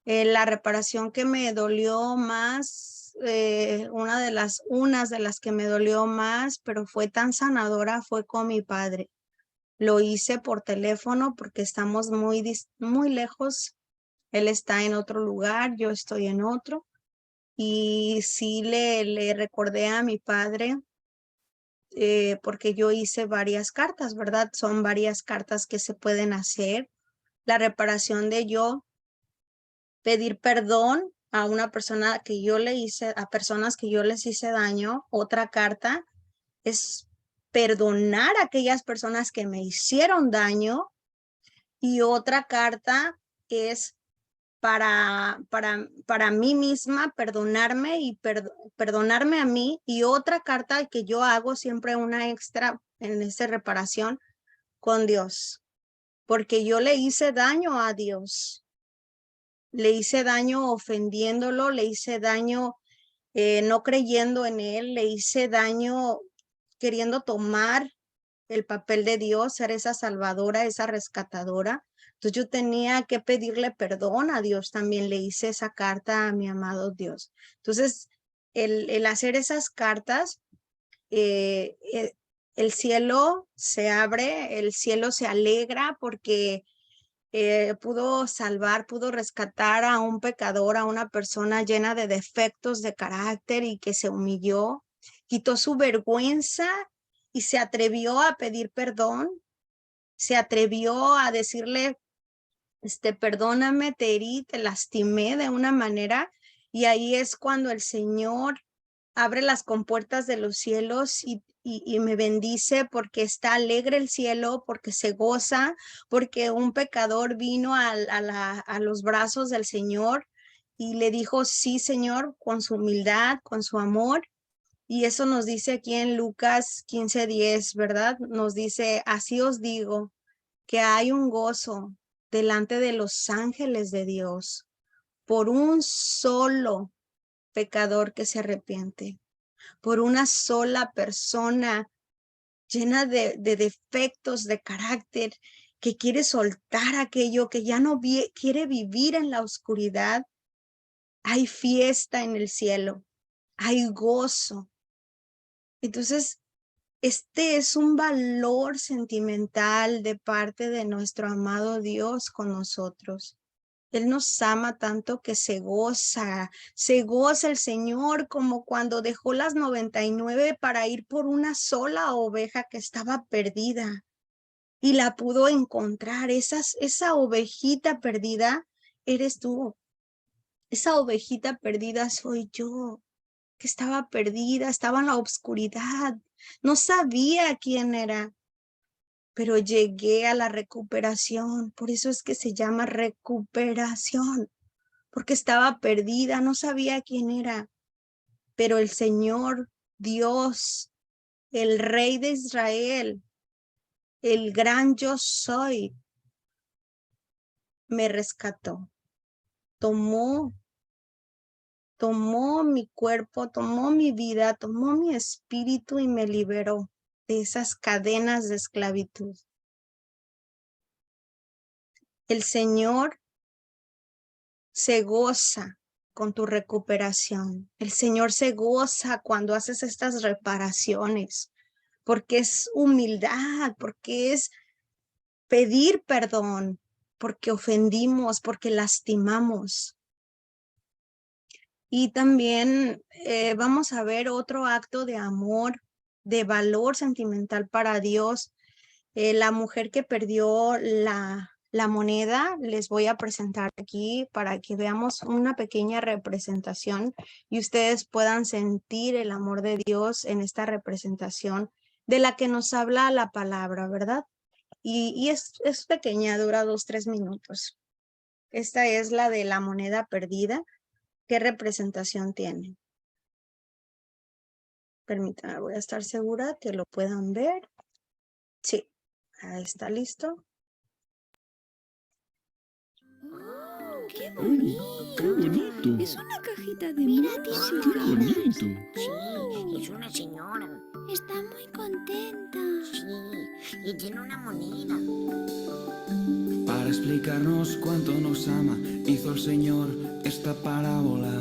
la reparación que me dolió más, una de las que me dolió más, pero fue tan sanadora, fue con mi padre. Lo hice por teléfono porque estamos muy lejos. Él está en otro lugar, yo estoy en otro. Y sí le recordé a mi padre, porque yo hice varias cartas, ¿verdad? Son varias cartas que se pueden hacer. La reparación de yo pedir perdón a una persona que yo le hice, a personas que yo les hice daño. Otra carta es perdonar a aquellas personas que me hicieron daño. Y otra carta es para mí misma, perdonarme y perdonarme a mí. Y otra carta que yo hago siempre, una extra en esta reparación, con Dios, porque yo le hice daño a Dios. Le hice daño ofendiéndolo, le hice daño no creyendo en él, le hice daño queriendo tomar el papel de Dios, ser esa salvadora, esa rescatadora. Entonces yo tenía que pedirle perdón a Dios, también le hice esa carta a mi amado Dios. Entonces, el hacer esas cartas, el cielo se abre, el cielo se alegra porque pudo salvar, pudo rescatar a un pecador, a una persona llena de defectos de carácter y que se humilló, quitó su vergüenza y se atrevió a pedir perdón, se atrevió a decirle, perdóname, te herí, te lastimé de una manera. Y ahí es cuando el Señor abre las compuertas de los cielos y me bendice, porque está alegre el cielo, porque se goza, porque un pecador vino a los brazos del Señor y le dijo, sí, Señor, con su humildad, con su amor. Y eso nos dice aquí en Lucas 15:10, ¿verdad? Nos dice, así os digo, que hay un gozo delante de los ángeles de Dios por un solo pecador que se arrepiente, por una sola persona llena de defectos de carácter, que quiere soltar aquello, que ya no quiere vivir en la oscuridad. Hay fiesta en el cielo, hay gozo. Entonces, este es un valor sentimental de parte de nuestro amado Dios con nosotros. Él nos ama tanto que se goza el Señor, como cuando dejó las 99 para ir por una sola oveja que estaba perdida y la pudo encontrar. Esa ovejita perdida eres tú. Esa ovejita perdida soy yo, que estaba perdida, estaba en la oscuridad, no sabía quién era, pero llegué a la recuperación. Por eso es que se llama recuperación, porque estaba perdida, no sabía quién era, pero el Señor Dios, el Rey de Israel, el gran yo soy, me rescató, tomó mi cuerpo, tomó mi vida, tomó mi espíritu y me liberó de esas cadenas de esclavitud. El Señor se goza con tu recuperación. El Señor se goza cuando haces estas reparaciones, porque es humildad, porque es pedir perdón, porque ofendimos, porque lastimamos. Y también vamos a ver otro acto de amor, de valor sentimental para Dios. La mujer que perdió la moneda, les voy a presentar aquí para que veamos una pequeña representación y ustedes puedan sentir el amor de Dios en esta representación de la que nos habla la palabra, ¿verdad? Y es pequeña, dura 2-3 minutos. Esta es la de la moneda perdida. ¿Qué representación tiene? Permítanme, voy a estar segura que lo puedan ver. Sí, ahí está listo. ¡Oh, qué ¡Oh, bonito! qué bonito! Es una cajita de Mira, música. ¡Qué bonito! Sí, es una señora. Está muy contenta. Sí, y tiene una moneda. Para explicarnos cuánto nos ama, hizo el Señor esta parábola.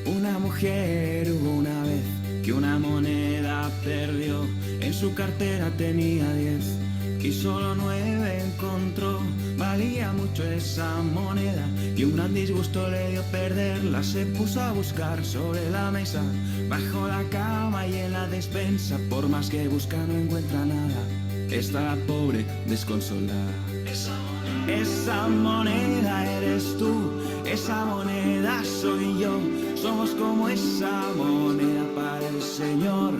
Una mujer hubo una vez que una moneda perdió. En su cartera tenía 10 y solo 9 encontró. Valía mucho esa moneda y un gran disgusto le dio perderla. Se puso a buscar sobre la mesa, bajo la cama y en la despensa. Por más que busca no encuentra nada, está la pobre desconsolada. Esa moneda eres tú, esa moneda soy yo. Somos como esa moneda para el Señor.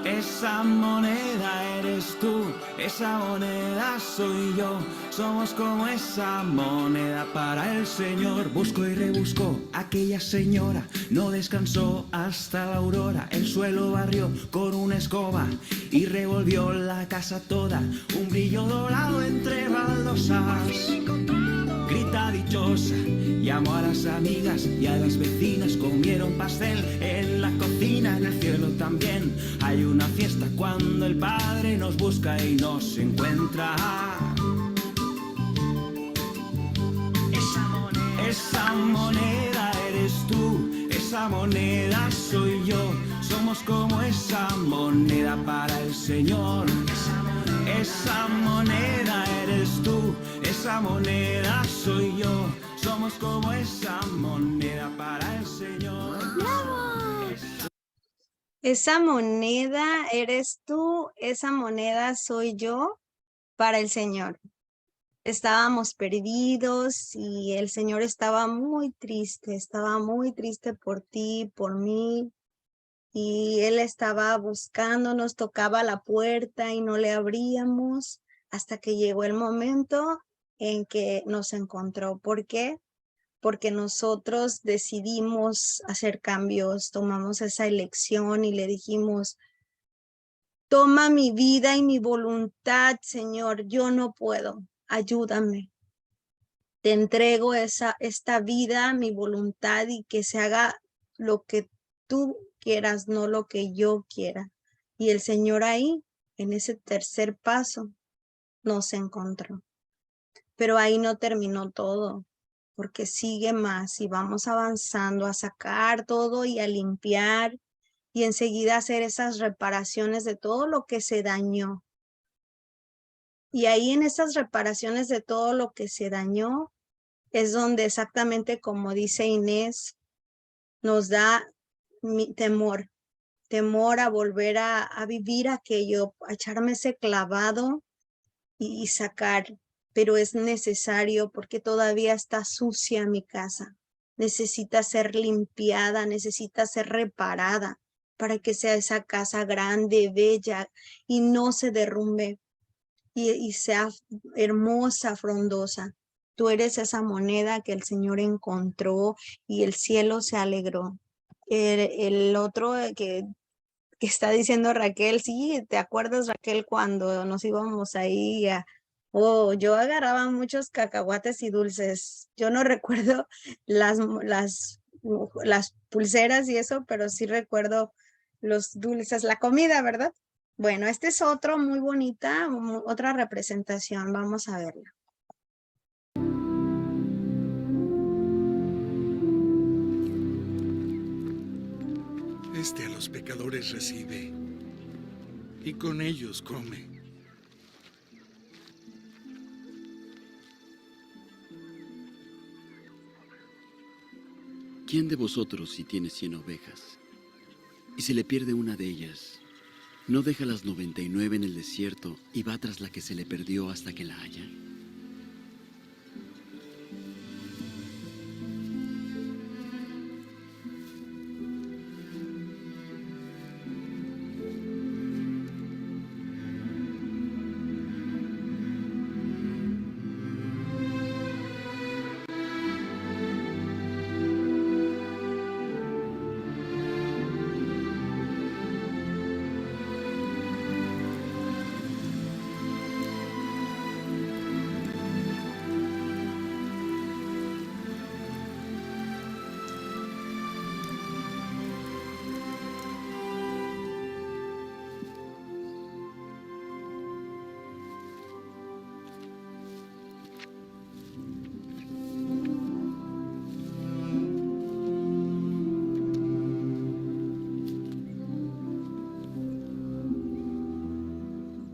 Esa moneda eres tú, esa moneda soy yo. Somos como esa moneda para el Señor. Buscó y rebuscó aquella señora, no descansó hasta la aurora. El suelo barrió con una escoba y revolvió la casa toda. Un brillo dorado entre baldosas. Grita dichosa, llamó a las amigas y a las vecinas. Comieron pastel en la cocina, en el cielo también hay una fiesta cuando el Padre nos busca y nos encuentra. Esa moneda eres tú, esa moneda soy yo. Somos como esa moneda para el Señor. Esa moneda eres tú, esa moneda soy yo. Somos como esa moneda para el Señor. Esa moneda eres tú, esa moneda soy yo para el Señor. Estábamos perdidos y el Señor estaba muy triste por ti, por mí. Y Él estaba buscándonos, tocaba la puerta y no le abríamos hasta que llegó el momento en que nos encontró. ¿Por qué? Porque nosotros decidimos hacer cambios, tomamos esa elección y le dijimos, toma mi vida y mi voluntad, Señor, yo no puedo, ayúdame. Te entrego esta vida, mi voluntad y que se haga lo que tú quieras, no lo que yo quiera. Y el Señor ahí, en ese tercer paso, nos encontró. Pero ahí no terminó todo, porque sigue más y vamos avanzando a sacar todo y a limpiar y enseguida hacer esas reparaciones de todo lo que se dañó. Y ahí en esas reparaciones de todo lo que se dañó es donde exactamente como dice Inés, nos da temor a volver a vivir aquello, a echarme ese clavado y sacar, pero es necesario porque todavía está sucia mi casa. Necesita ser limpiada, necesita ser reparada para que sea esa casa grande, bella y no se derrumbe y sea hermosa, frondosa. Tú eres esa moneda que el Señor encontró y el cielo se alegró. El otro que está diciendo Raquel, sí, ¿te acuerdas, Raquel, cuando nos íbamos ahí yo agarraba muchos cacahuates y dulces? Yo no recuerdo las pulseras y eso, pero sí recuerdo los dulces, la comida, ¿verdad? Bueno, este es otro muy bonita, otra representación, vamos a verla. Este a los pecadores recibe y con ellos come. ¿Quién de vosotros, si tiene 100 ovejas, y se le pierde una de ellas, no deja las 99 en el desierto y va tras la que se le perdió hasta que la haya?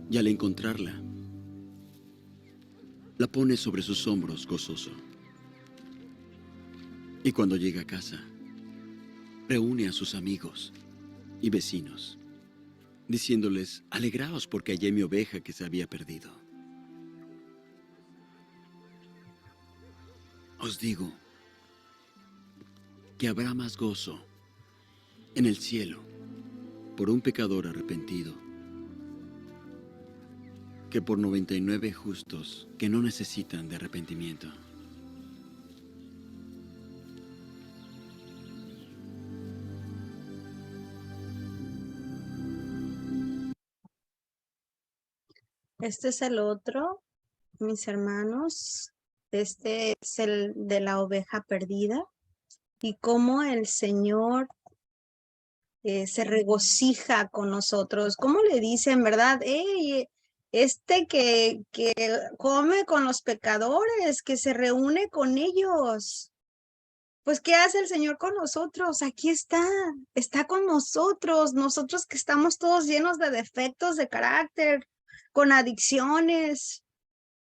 Y al encontrarla, la pone sobre sus hombros gozoso. Y cuando llega a casa, reúne a sus amigos y vecinos, diciéndoles: alegraos porque hallé mi oveja que se había perdido. Os digo que habrá más gozo en el cielo por un pecador arrepentido que por 99 justos que no necesitan de arrepentimiento. Este es el otro, mis hermanos. Este es el de la oveja perdida. Y cómo el Señor se regocija con nosotros. ¿Cómo le dicen, verdad? Hey, este que come con los pecadores, que se reúne con ellos. Pues, ¿qué hace el Señor con nosotros? Aquí está con nosotros que estamos todos llenos de defectos de carácter, con adicciones,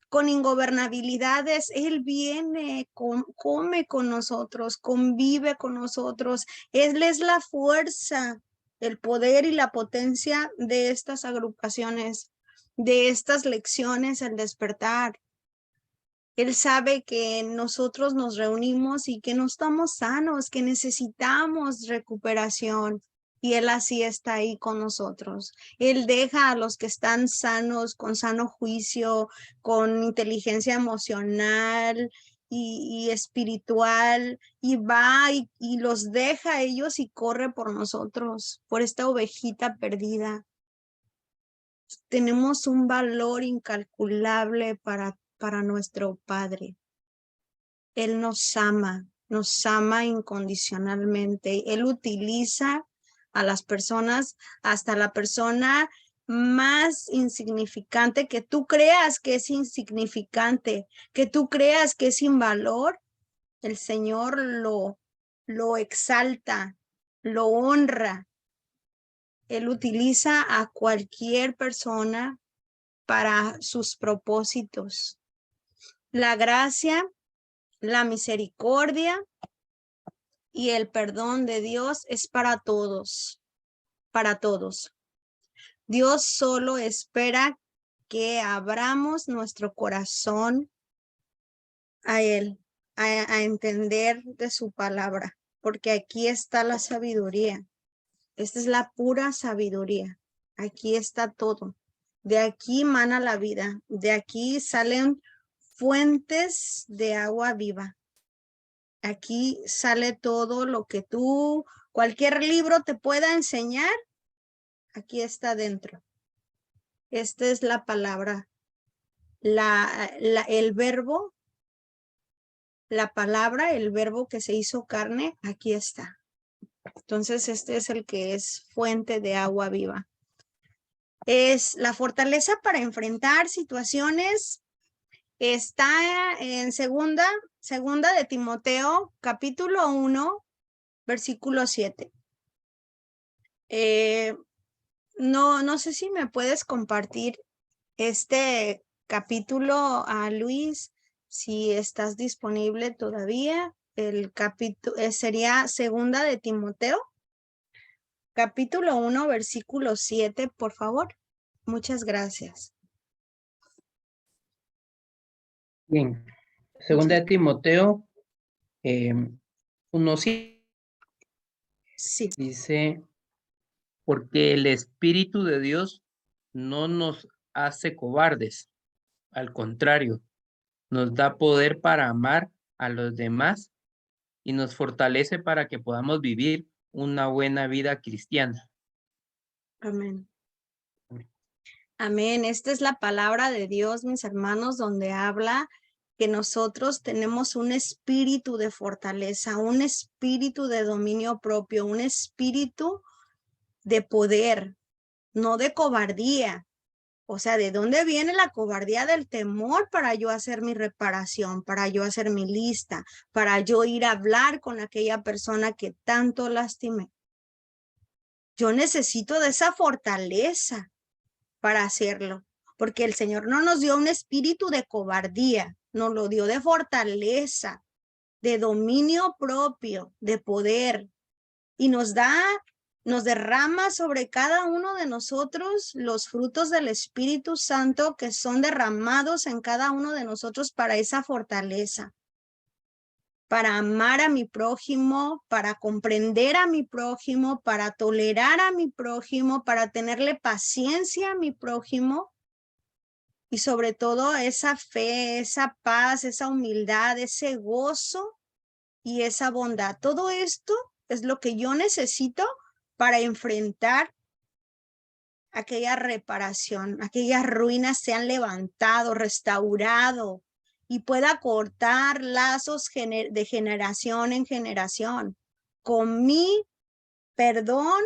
con ingobernabilidades. Él viene, come con nosotros, convive con nosotros. Él es la fuerza, el poder y la potencia de estas agrupaciones, de estas lecciones, el despertar. Él sabe que nosotros nos reunimos y que no estamos sanos, que necesitamos recuperación. Y Él así está ahí con nosotros. Él deja a los que están sanos, con sano juicio, con inteligencia emocional y espiritual, y va y los deja a ellos y corre por nosotros, por esta ovejita perdida. Tenemos un valor incalculable para nuestro Padre. Él nos ama incondicionalmente. Él utiliza a las personas, hasta la persona más insignificante, que tú creas que es insignificante, que tú creas que es sin valor. El Señor lo exalta, lo honra. Él utiliza a cualquier persona para sus propósitos. La gracia, la misericordia y el perdón de Dios es para todos, para todos. Dios solo espera que abramos nuestro corazón a Él, a entender de su palabra, porque aquí está la sabiduría. Esta es la pura sabiduría. Aquí está todo. De aquí mana la vida. De aquí salen fuentes de agua viva. Aquí sale todo lo que cualquier libro te pueda enseñar. Aquí está dentro. Esta es la palabra. El verbo, la palabra, el verbo que se hizo carne, aquí está. Entonces este es el que es fuente de agua viva. Es la fortaleza para enfrentar situaciones. Está en segunda de Timoteo, capítulo 1, versículo 7. No sé si me puedes compartir este capítulo a Luis, si estás disponible todavía. el capítulo, sería segunda de Timoteo, capítulo 1, versículo 7, por favor. Muchas gracias. Bien, segunda de Timoteo 1:7 Sí, dice, porque el Espíritu de Dios no nos hace cobardes, al contrario, nos da poder para amar a los demás y nos fortalece para que podamos vivir una buena vida cristiana. amén. Amén. Esta es la palabra de Dios, mis hermanos, donde habla que nosotros tenemos un espíritu de fortaleza, un espíritu de dominio propio, un espíritu de poder, no de cobardía. O sea, ¿de dónde viene la cobardía? Del temor para yo hacer mi reparación, para yo hacer mi lista, para yo ir a hablar con aquella persona que tanto lastimé. Yo necesito de esa fortaleza para hacerlo, porque el Señor no nos dio un espíritu de cobardía, nos lo dio de fortaleza, de dominio propio, de poder, y nos derrama sobre cada uno de nosotros los frutos del Espíritu Santo que son derramados en cada uno de nosotros para esa fortaleza, para amar a mi prójimo, para comprender a mi prójimo, para tolerar a mi prójimo, para tenerle paciencia a mi prójimo, y sobre todo esa fe, esa paz, esa humildad, ese gozo y esa bondad. Todo esto es lo que yo necesito para enfrentar aquella reparación, aquellas ruinas se han levantado, restaurado, y pueda cortar lazos de generación en generación con mi perdón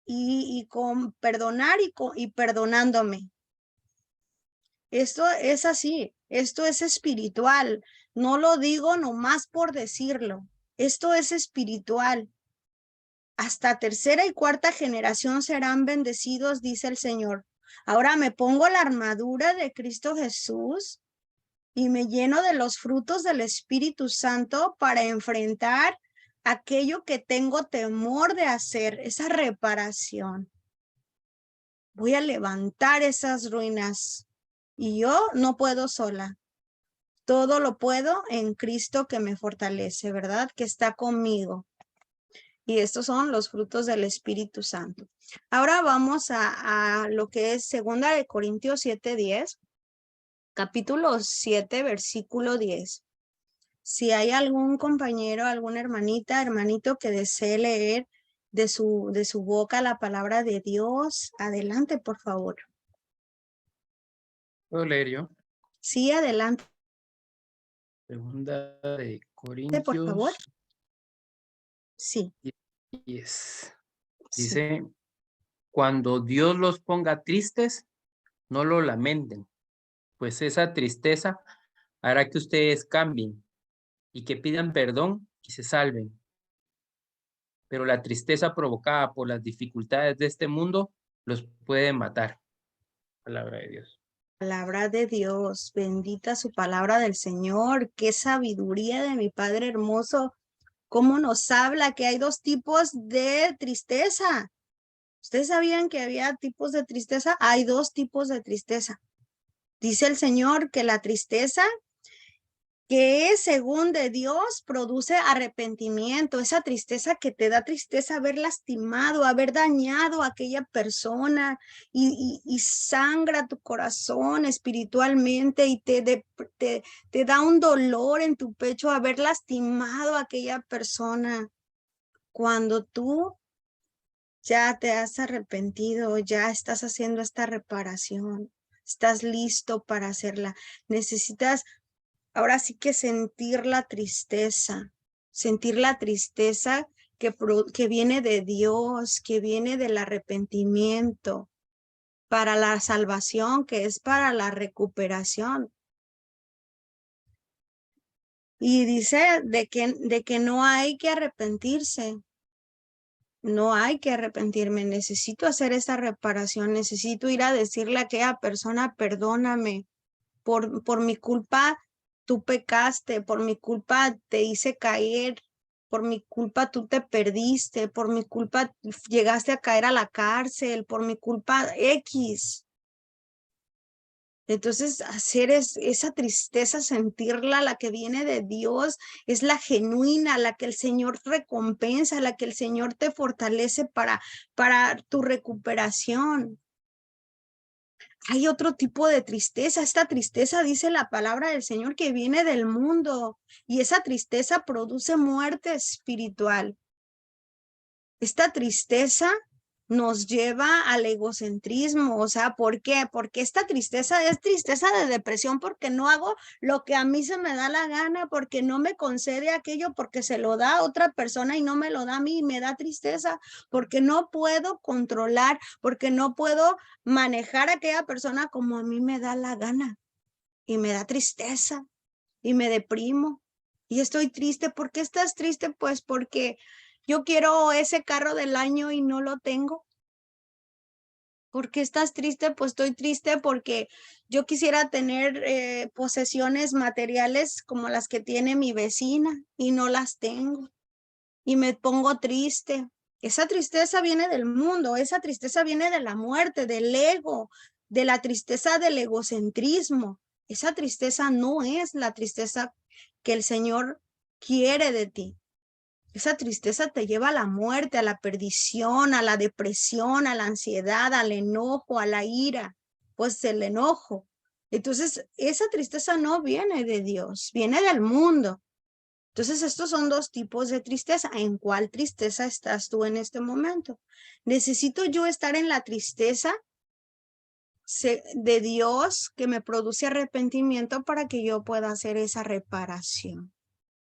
y con perdonar y perdonándome. Esto es así, esto es espiritual, no lo digo nomás por decirlo, esto es espiritual. Hasta tercera y cuarta generación serán bendecidos, dice el Señor. Ahora me pongo la armadura de Cristo Jesús y me lleno de los frutos del Espíritu Santo para enfrentar aquello que tengo temor de hacer, esa reparación. Voy a levantar esas ruinas y yo no puedo sola. Todo lo puedo en Cristo que me fortalece, ¿verdad? Que está conmigo. Y estos son los frutos del Espíritu Santo. Ahora vamos a lo que es 2 de Corintios 7:10, capítulo 7, versículo 10. Si hay algún compañero, alguna hermanita, hermanito que desee leer de su boca la palabra de Dios, adelante, por favor. ¿Puedo leer yo? Sí, adelante, Segunda de por favor. Corintios Sí, 10. sí. Dice, cuando Dios los ponga tristes, no lo lamenten, pues esa tristeza hará que ustedes cambien y que pidan perdón y se salven. Pero la tristeza provocada por las dificultades de este mundo los puede matar. Palabra de Dios. Palabra de Dios, bendita su palabra del Señor, qué sabiduría de mi Padre hermoso, cómo nos habla que hay dos tipos de tristeza. ¿Ustedes sabían que había tipos de tristeza? Hay dos tipos de tristeza. Dice el Señor que la tristeza que es según de Dios produce arrepentimiento, esa tristeza que te da tristeza haber lastimado, haber dañado a aquella persona y sangra tu corazón espiritualmente y te da un dolor en tu pecho haber lastimado a aquella persona. Cuando tú ya te has arrepentido, ya estás haciendo esta reparación, estás listo para hacerla, necesitas ahora sí que sentir la tristeza que viene de Dios, que viene del arrepentimiento, para la salvación, que es para la recuperación. Y dice de que no hay que arrepentirse. No hay que arrepentirme, necesito hacer esa reparación, necesito ir a decirle a aquella persona, perdóname por mi culpa. tú pecaste, por mi culpa te hice caer, por mi culpa tú te perdiste, por mi culpa llegaste a caer a la cárcel, por mi culpa X. Entonces, hacer esa tristeza, sentirla, la que viene de Dios, es la genuina, la que el Señor recompensa, la que el Señor te fortalece para tu recuperación. Hay otro tipo de tristeza. Esta tristeza, dice la palabra del Señor, que viene del mundo, y esa tristeza produce muerte espiritual. Esta tristeza nos lleva al egocentrismo. O sea, ¿por qué? Porque esta tristeza es tristeza de depresión, porque no hago lo que a mí se me da la gana, porque no me concede aquello, porque se lo da a otra persona y no me lo da a mí y me da tristeza, porque no puedo controlar, porque no puedo manejar a aquella persona como a mí me da la gana, y me da tristeza y me deprimo y estoy triste. ¿Por qué estás triste? Pues porque yo quiero ese carro del año y no lo tengo. ¿Por qué estás triste? Pues estoy triste porque yo quisiera tener posesiones materiales como las que tiene mi vecina y no las tengo. Y me pongo triste. Esa tristeza viene del mundo, esa tristeza viene de la muerte, del ego, de la tristeza del egocentrismo. Esa tristeza no es la tristeza que el Señor quiere de ti. Esa tristeza te lleva a la muerte, a la perdición, a la depresión, a la ansiedad, al enojo, a la ira. Pues el enojo. Entonces, esa tristeza no viene de Dios, viene del mundo. Entonces, estos son dos tipos de tristeza. ¿En cuál tristeza estás tú en este momento? ¿Necesito yo estar en la tristeza de Dios que me produce arrepentimiento para que yo pueda hacer esa reparación?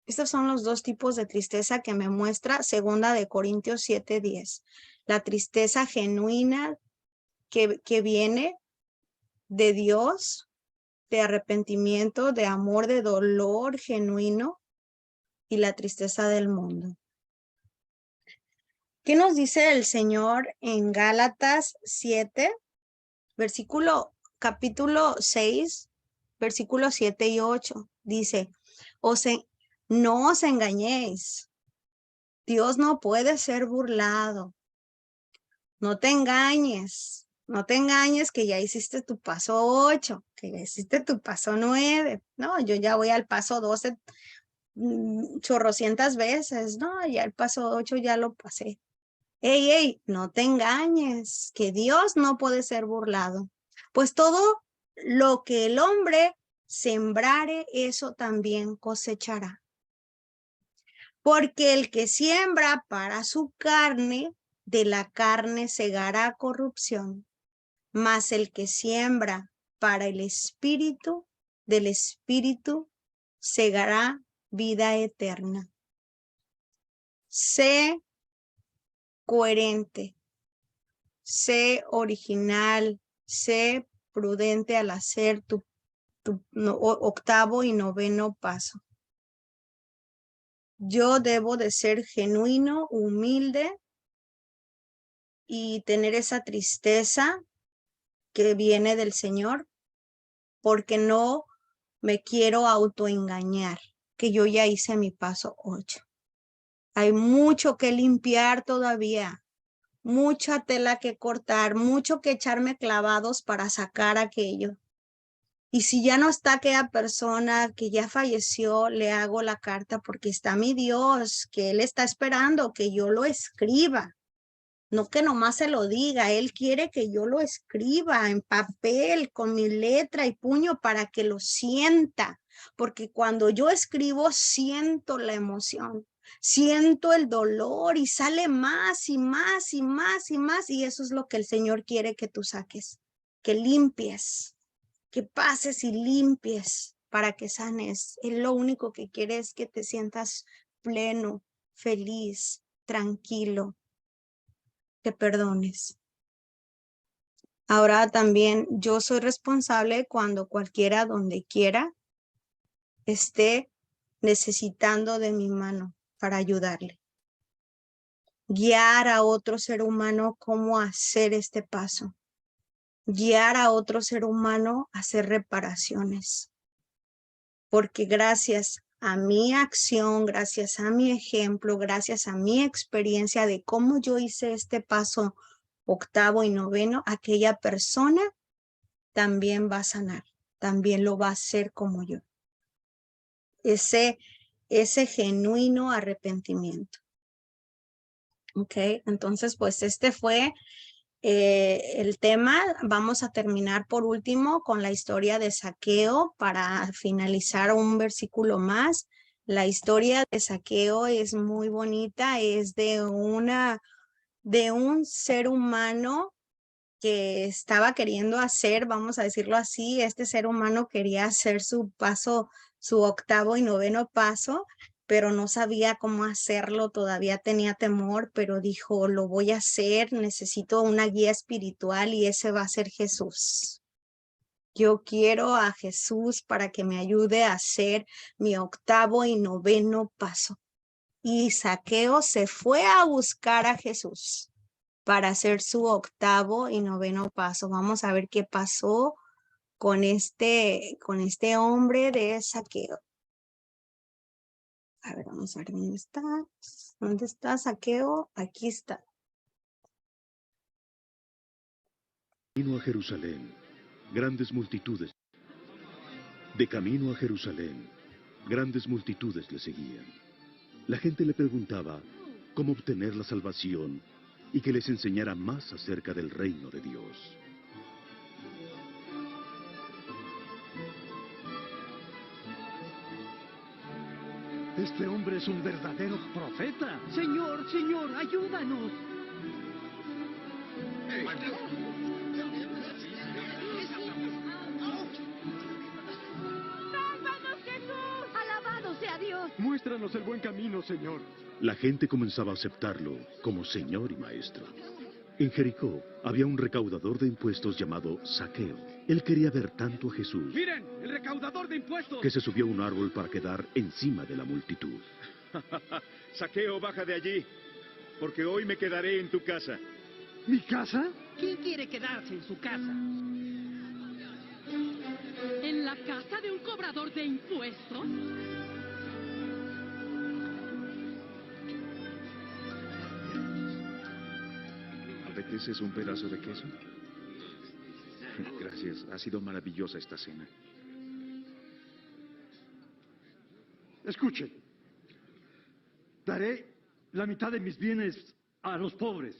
Estos son los dos tipos de tristeza que me muestra 2 Corintios 7:10. La tristeza genuina que viene de Dios, de arrepentimiento, de amor, de dolor genuino, y la tristeza del mundo. ¿Qué nos dice el Señor en Gálatas 7, capítulo 6, versículos 7 y 8? Dice, no os engañéis. Dios no puede ser burlado. No te engañes. No te engañes que ya hiciste tu paso 8, que ya hiciste tu paso 9. No, yo ya voy al paso 12 chorrocientas veces. No, ya el paso 8 ya lo pasé. Ey, no te engañes, que Dios no puede ser burlado. Pues todo lo que el hombre sembrare, eso también cosechará. Porque el que siembra para su carne, de la carne segará corrupción. Mas el que siembra para el espíritu, del espíritu segará vida eterna. Sé coherente, sé original, sé prudente al hacer tu 8º y 9º paso. Yo debo de ser genuino, humilde y tener esa tristeza que viene del Señor, porque no me quiero autoengañar, que yo ya hice mi paso 8. Hay mucho que limpiar todavía, mucha tela que cortar, mucho que echarme clavados para sacar aquello. Y si ya no está aquella persona que ya falleció, le hago la carta porque está mi Dios, que Él está esperando que yo lo escriba. No que nomás se lo diga, Él quiere que yo lo escriba en papel con mi letra y puño para que lo sienta. Porque cuando yo escribo siento la emoción, siento el dolor y sale más y más y más y más. Y eso es lo que el Señor quiere que tú saques, que limpies, que pases y limpies para que sanes. Él lo único que quiere es que te sientas pleno, feliz, tranquilo, te perdones. Ahora también yo soy responsable cuando cualquiera, donde quiera, esté necesitando de mi mano para ayudarle. Guiar a otro ser humano cómo hacer este paso. Guiar a otro ser humano a hacer reparaciones. porque gracias a mi acción, gracias a mi ejemplo, gracias a mi experiencia de cómo yo hice este paso octavo y noveno, aquella persona también va a sanar, también lo va a hacer como yo. Ese genuino arrepentimiento. Ok, entonces pues este fue el tema. Vamos a terminar por último con la historia de Zaqueo para finalizar un versículo más. La historia de Zaqueo es muy bonita, es de un ser humano que estaba queriendo hacer, vamos a decirlo así, este ser humano quería hacer su paso, su octavo y noveno paso, pero no sabía cómo hacerlo, todavía tenía temor, pero dijo, lo voy a hacer, necesito una guía espiritual y ese va a ser Jesús. Yo quiero a Jesús para que me ayude a hacer mi octavo y noveno paso. Y Zaqueo se fue a buscar a Jesús para hacer su octavo y noveno paso. Vamos a ver qué pasó con este hombre de Zaqueo. A ver, vamos a ver dónde está. ¿Dónde está Zaqueo? Aquí está. Camino a Jerusalén, grandes multitudes. De camino a Jerusalén, grandes multitudes le seguían. La gente le preguntaba cómo obtener la salvación y que les enseñara más acerca del reino de Dios. Este hombre es un verdadero profeta. Señor, Señor, ayúdanos. ¡Sálvanos, Jesús! ¡Alabado sea Dios! Muéstranos el buen camino, Señor. La gente comenzaba a aceptarlo como Señor y Maestro. En Jericó había un recaudador de impuestos llamado Zaqueo. Él quería ver tanto a Jesús ¡Miren, el recaudador de impuestos! que se subió a un árbol para quedar encima de la multitud. Zaqueo, baja de allí, porque hoy me quedaré en tu casa. ¿Mi casa? ¿Quién quiere quedarse en su casa? ¿En la casa de un cobrador de impuestos? ¿Apeteces un pedazo de queso? Gracias, ha sido maravillosa esta cena. Escuchen. Daré la mitad de mis bienes a los pobres.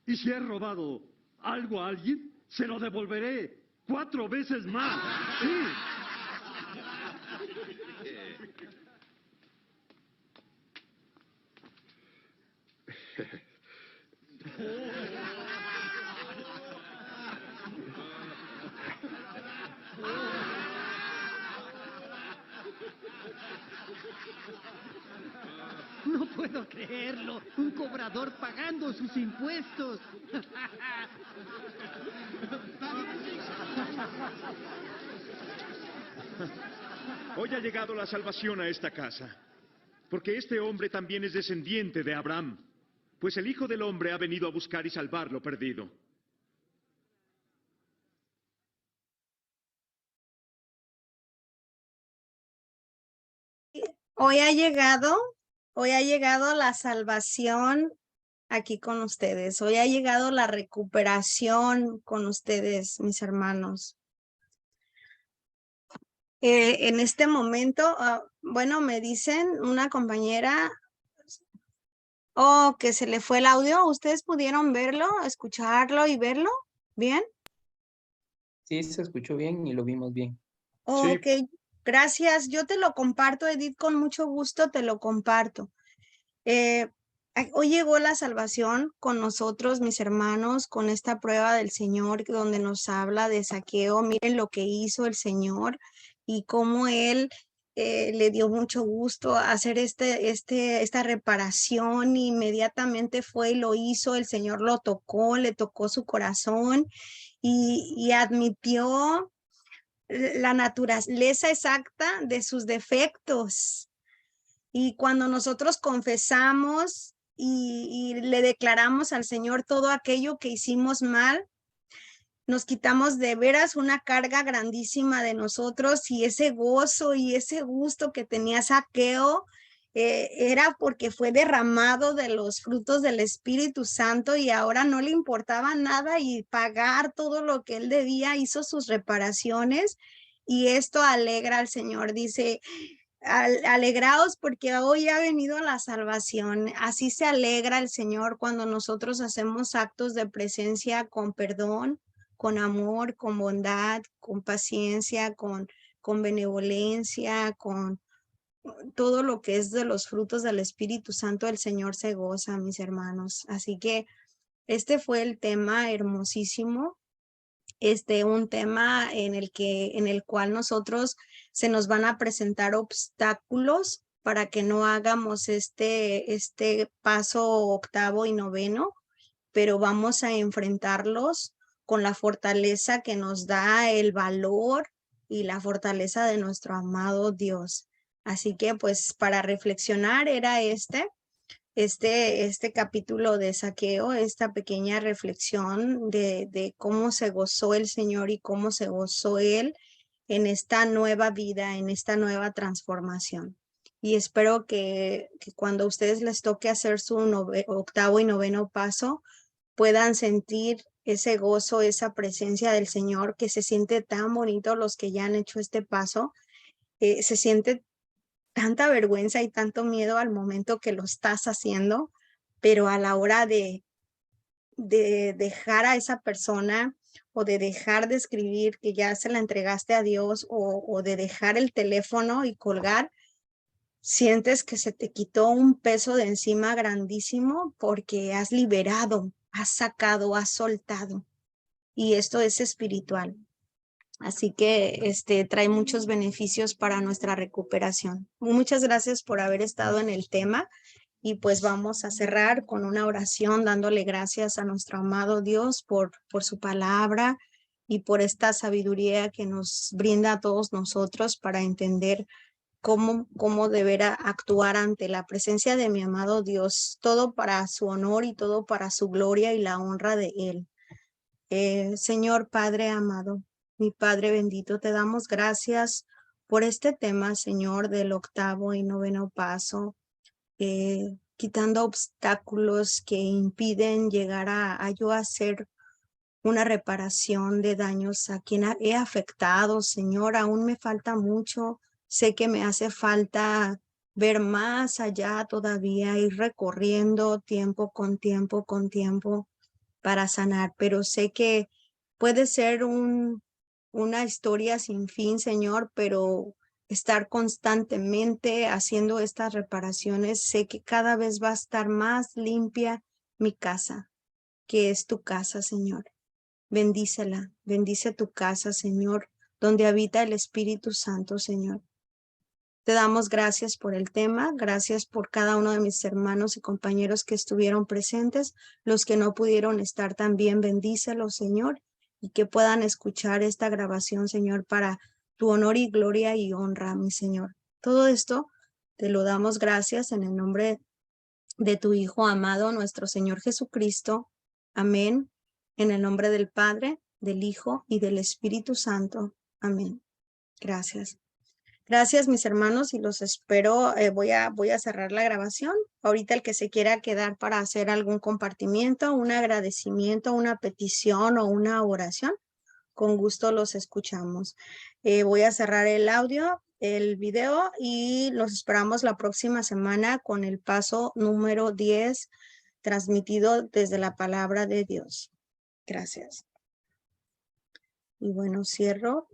Y si he robado algo a alguien, se lo devolveré 4 veces más. Sí. No puedo creerlo. Un cobrador pagando sus impuestos. Hoy ha llegado la salvación a esta casa, porque este hombre también es descendiente de Abraham, pues el Hijo del Hombre ha venido a buscar y salvar lo perdido. Hoy ha llegado la salvación aquí con ustedes. Hoy ha llegado la recuperación con ustedes, mis hermanos. En este momento, bueno, me dicen una compañera, que se le fue el audio. ¿Ustedes pudieron verlo, escucharlo y verlo? ¿Bien? Sí, se escuchó bien y lo vimos bien. Ok, gracias. Yo te lo comparto, Edith, con mucho gusto te lo comparto. Hoy llegó la salvación con nosotros, mis hermanos, con esta prueba del Señor donde nos habla de Zaqueo. Miren lo que hizo el Señor y cómo Él le dio mucho gusto hacer esta reparación. Inmediatamente fue y lo hizo, el Señor lo tocó, le tocó su corazón y admitió la naturaleza exacta de sus defectos. Y cuando nosotros confesamos y le declaramos al Señor todo aquello que hicimos mal, nos quitamos de veras una carga grandísima de nosotros, y ese gozo y ese gusto que tenía Zaqueo era porque fue derramado de los frutos del Espíritu Santo, y ahora no le importaba nada y pagar todo lo que él debía, hizo sus reparaciones, y esto alegra al Señor. Dice, alegraos porque hoy ha venido la salvación. Así se alegra el Señor cuando nosotros hacemos actos de presencia con perdón, con amor, con bondad, con paciencia, con benevolencia, con todo lo que es de los frutos del Espíritu Santo. El Señor se goza, mis hermanos. Así que este fue el tema hermosísimo. Un tema en el cual nosotros se nos van a presentar obstáculos para que no hagamos este paso octavo y noveno, pero vamos a enfrentarlos con la fortaleza que nos da el valor y la fortaleza de nuestro amado Dios. Así que pues para reflexionar era este capítulo de Zaqueo, esta pequeña reflexión de cómo se gozó el Señor y cómo se gozó Él en esta nueva vida, en esta nueva transformación. Y espero que cuando a ustedes les toque hacer su octavo y noveno paso, puedan sentir ese gozo, esa presencia del Señor, que se siente tan bonito. Los que ya han hecho este paso, se siente tanta vergüenza y tanto miedo al momento que lo estás haciendo, pero a la hora de dejar a esa persona, o de dejar de escribir que ya se la entregaste a Dios, o de dejar el teléfono y colgar, sientes que se te quitó un peso de encima grandísimo, porque has liberado, has sacado, has soltado, y esto es espiritual. Así que trae muchos beneficios para nuestra recuperación. Muchas gracias por haber estado en el tema, y pues vamos a cerrar con una oración dándole gracias a nuestro amado Dios por su palabra y por esta sabiduría que nos brinda a todos nosotros para entender cómo deber actuar ante la presencia de mi amado Dios, todo para su honor y todo para su gloria y la honra de Él. Señor Padre amado, mi Padre bendito, te damos gracias por este tema, Señor, del octavo y noveno paso, quitando obstáculos que impiden llegar a yo hacer una reparación de daños a quien he afectado. Señor, aún me falta mucho. Sé que me hace falta ver más allá todavía, ir recorriendo tiempo con tiempo con tiempo para sanar, pero sé que puede ser una historia sin fin, Señor, pero estar constantemente haciendo estas reparaciones, sé que cada vez va a estar más limpia mi casa, que es tu casa, Señor. Bendícela, bendice tu casa, Señor, donde habita el Espíritu Santo, Señor. Te damos gracias por el tema, gracias por cada uno de mis hermanos y compañeros que estuvieron presentes, los que no pudieron estar también, bendícelos, Señor, y que puedan escuchar esta grabación, Señor, para tu honor y gloria y honra, mi Señor. Todo esto te lo damos gracias en el nombre de tu Hijo amado, nuestro Señor Jesucristo. Amén. En el nombre del Padre, del Hijo y del Espíritu Santo. Amén. Gracias. Gracias, mis hermanos, y los espero. Voy a cerrar la grabación. Ahorita el que se quiera quedar para hacer algún compartimiento, un agradecimiento, una petición o una oración, con gusto los escuchamos. Voy a cerrar el audio, el video, y los esperamos la próxima semana con el paso número 10, transmitido desde la palabra de Dios. Gracias. Y bueno, cierro.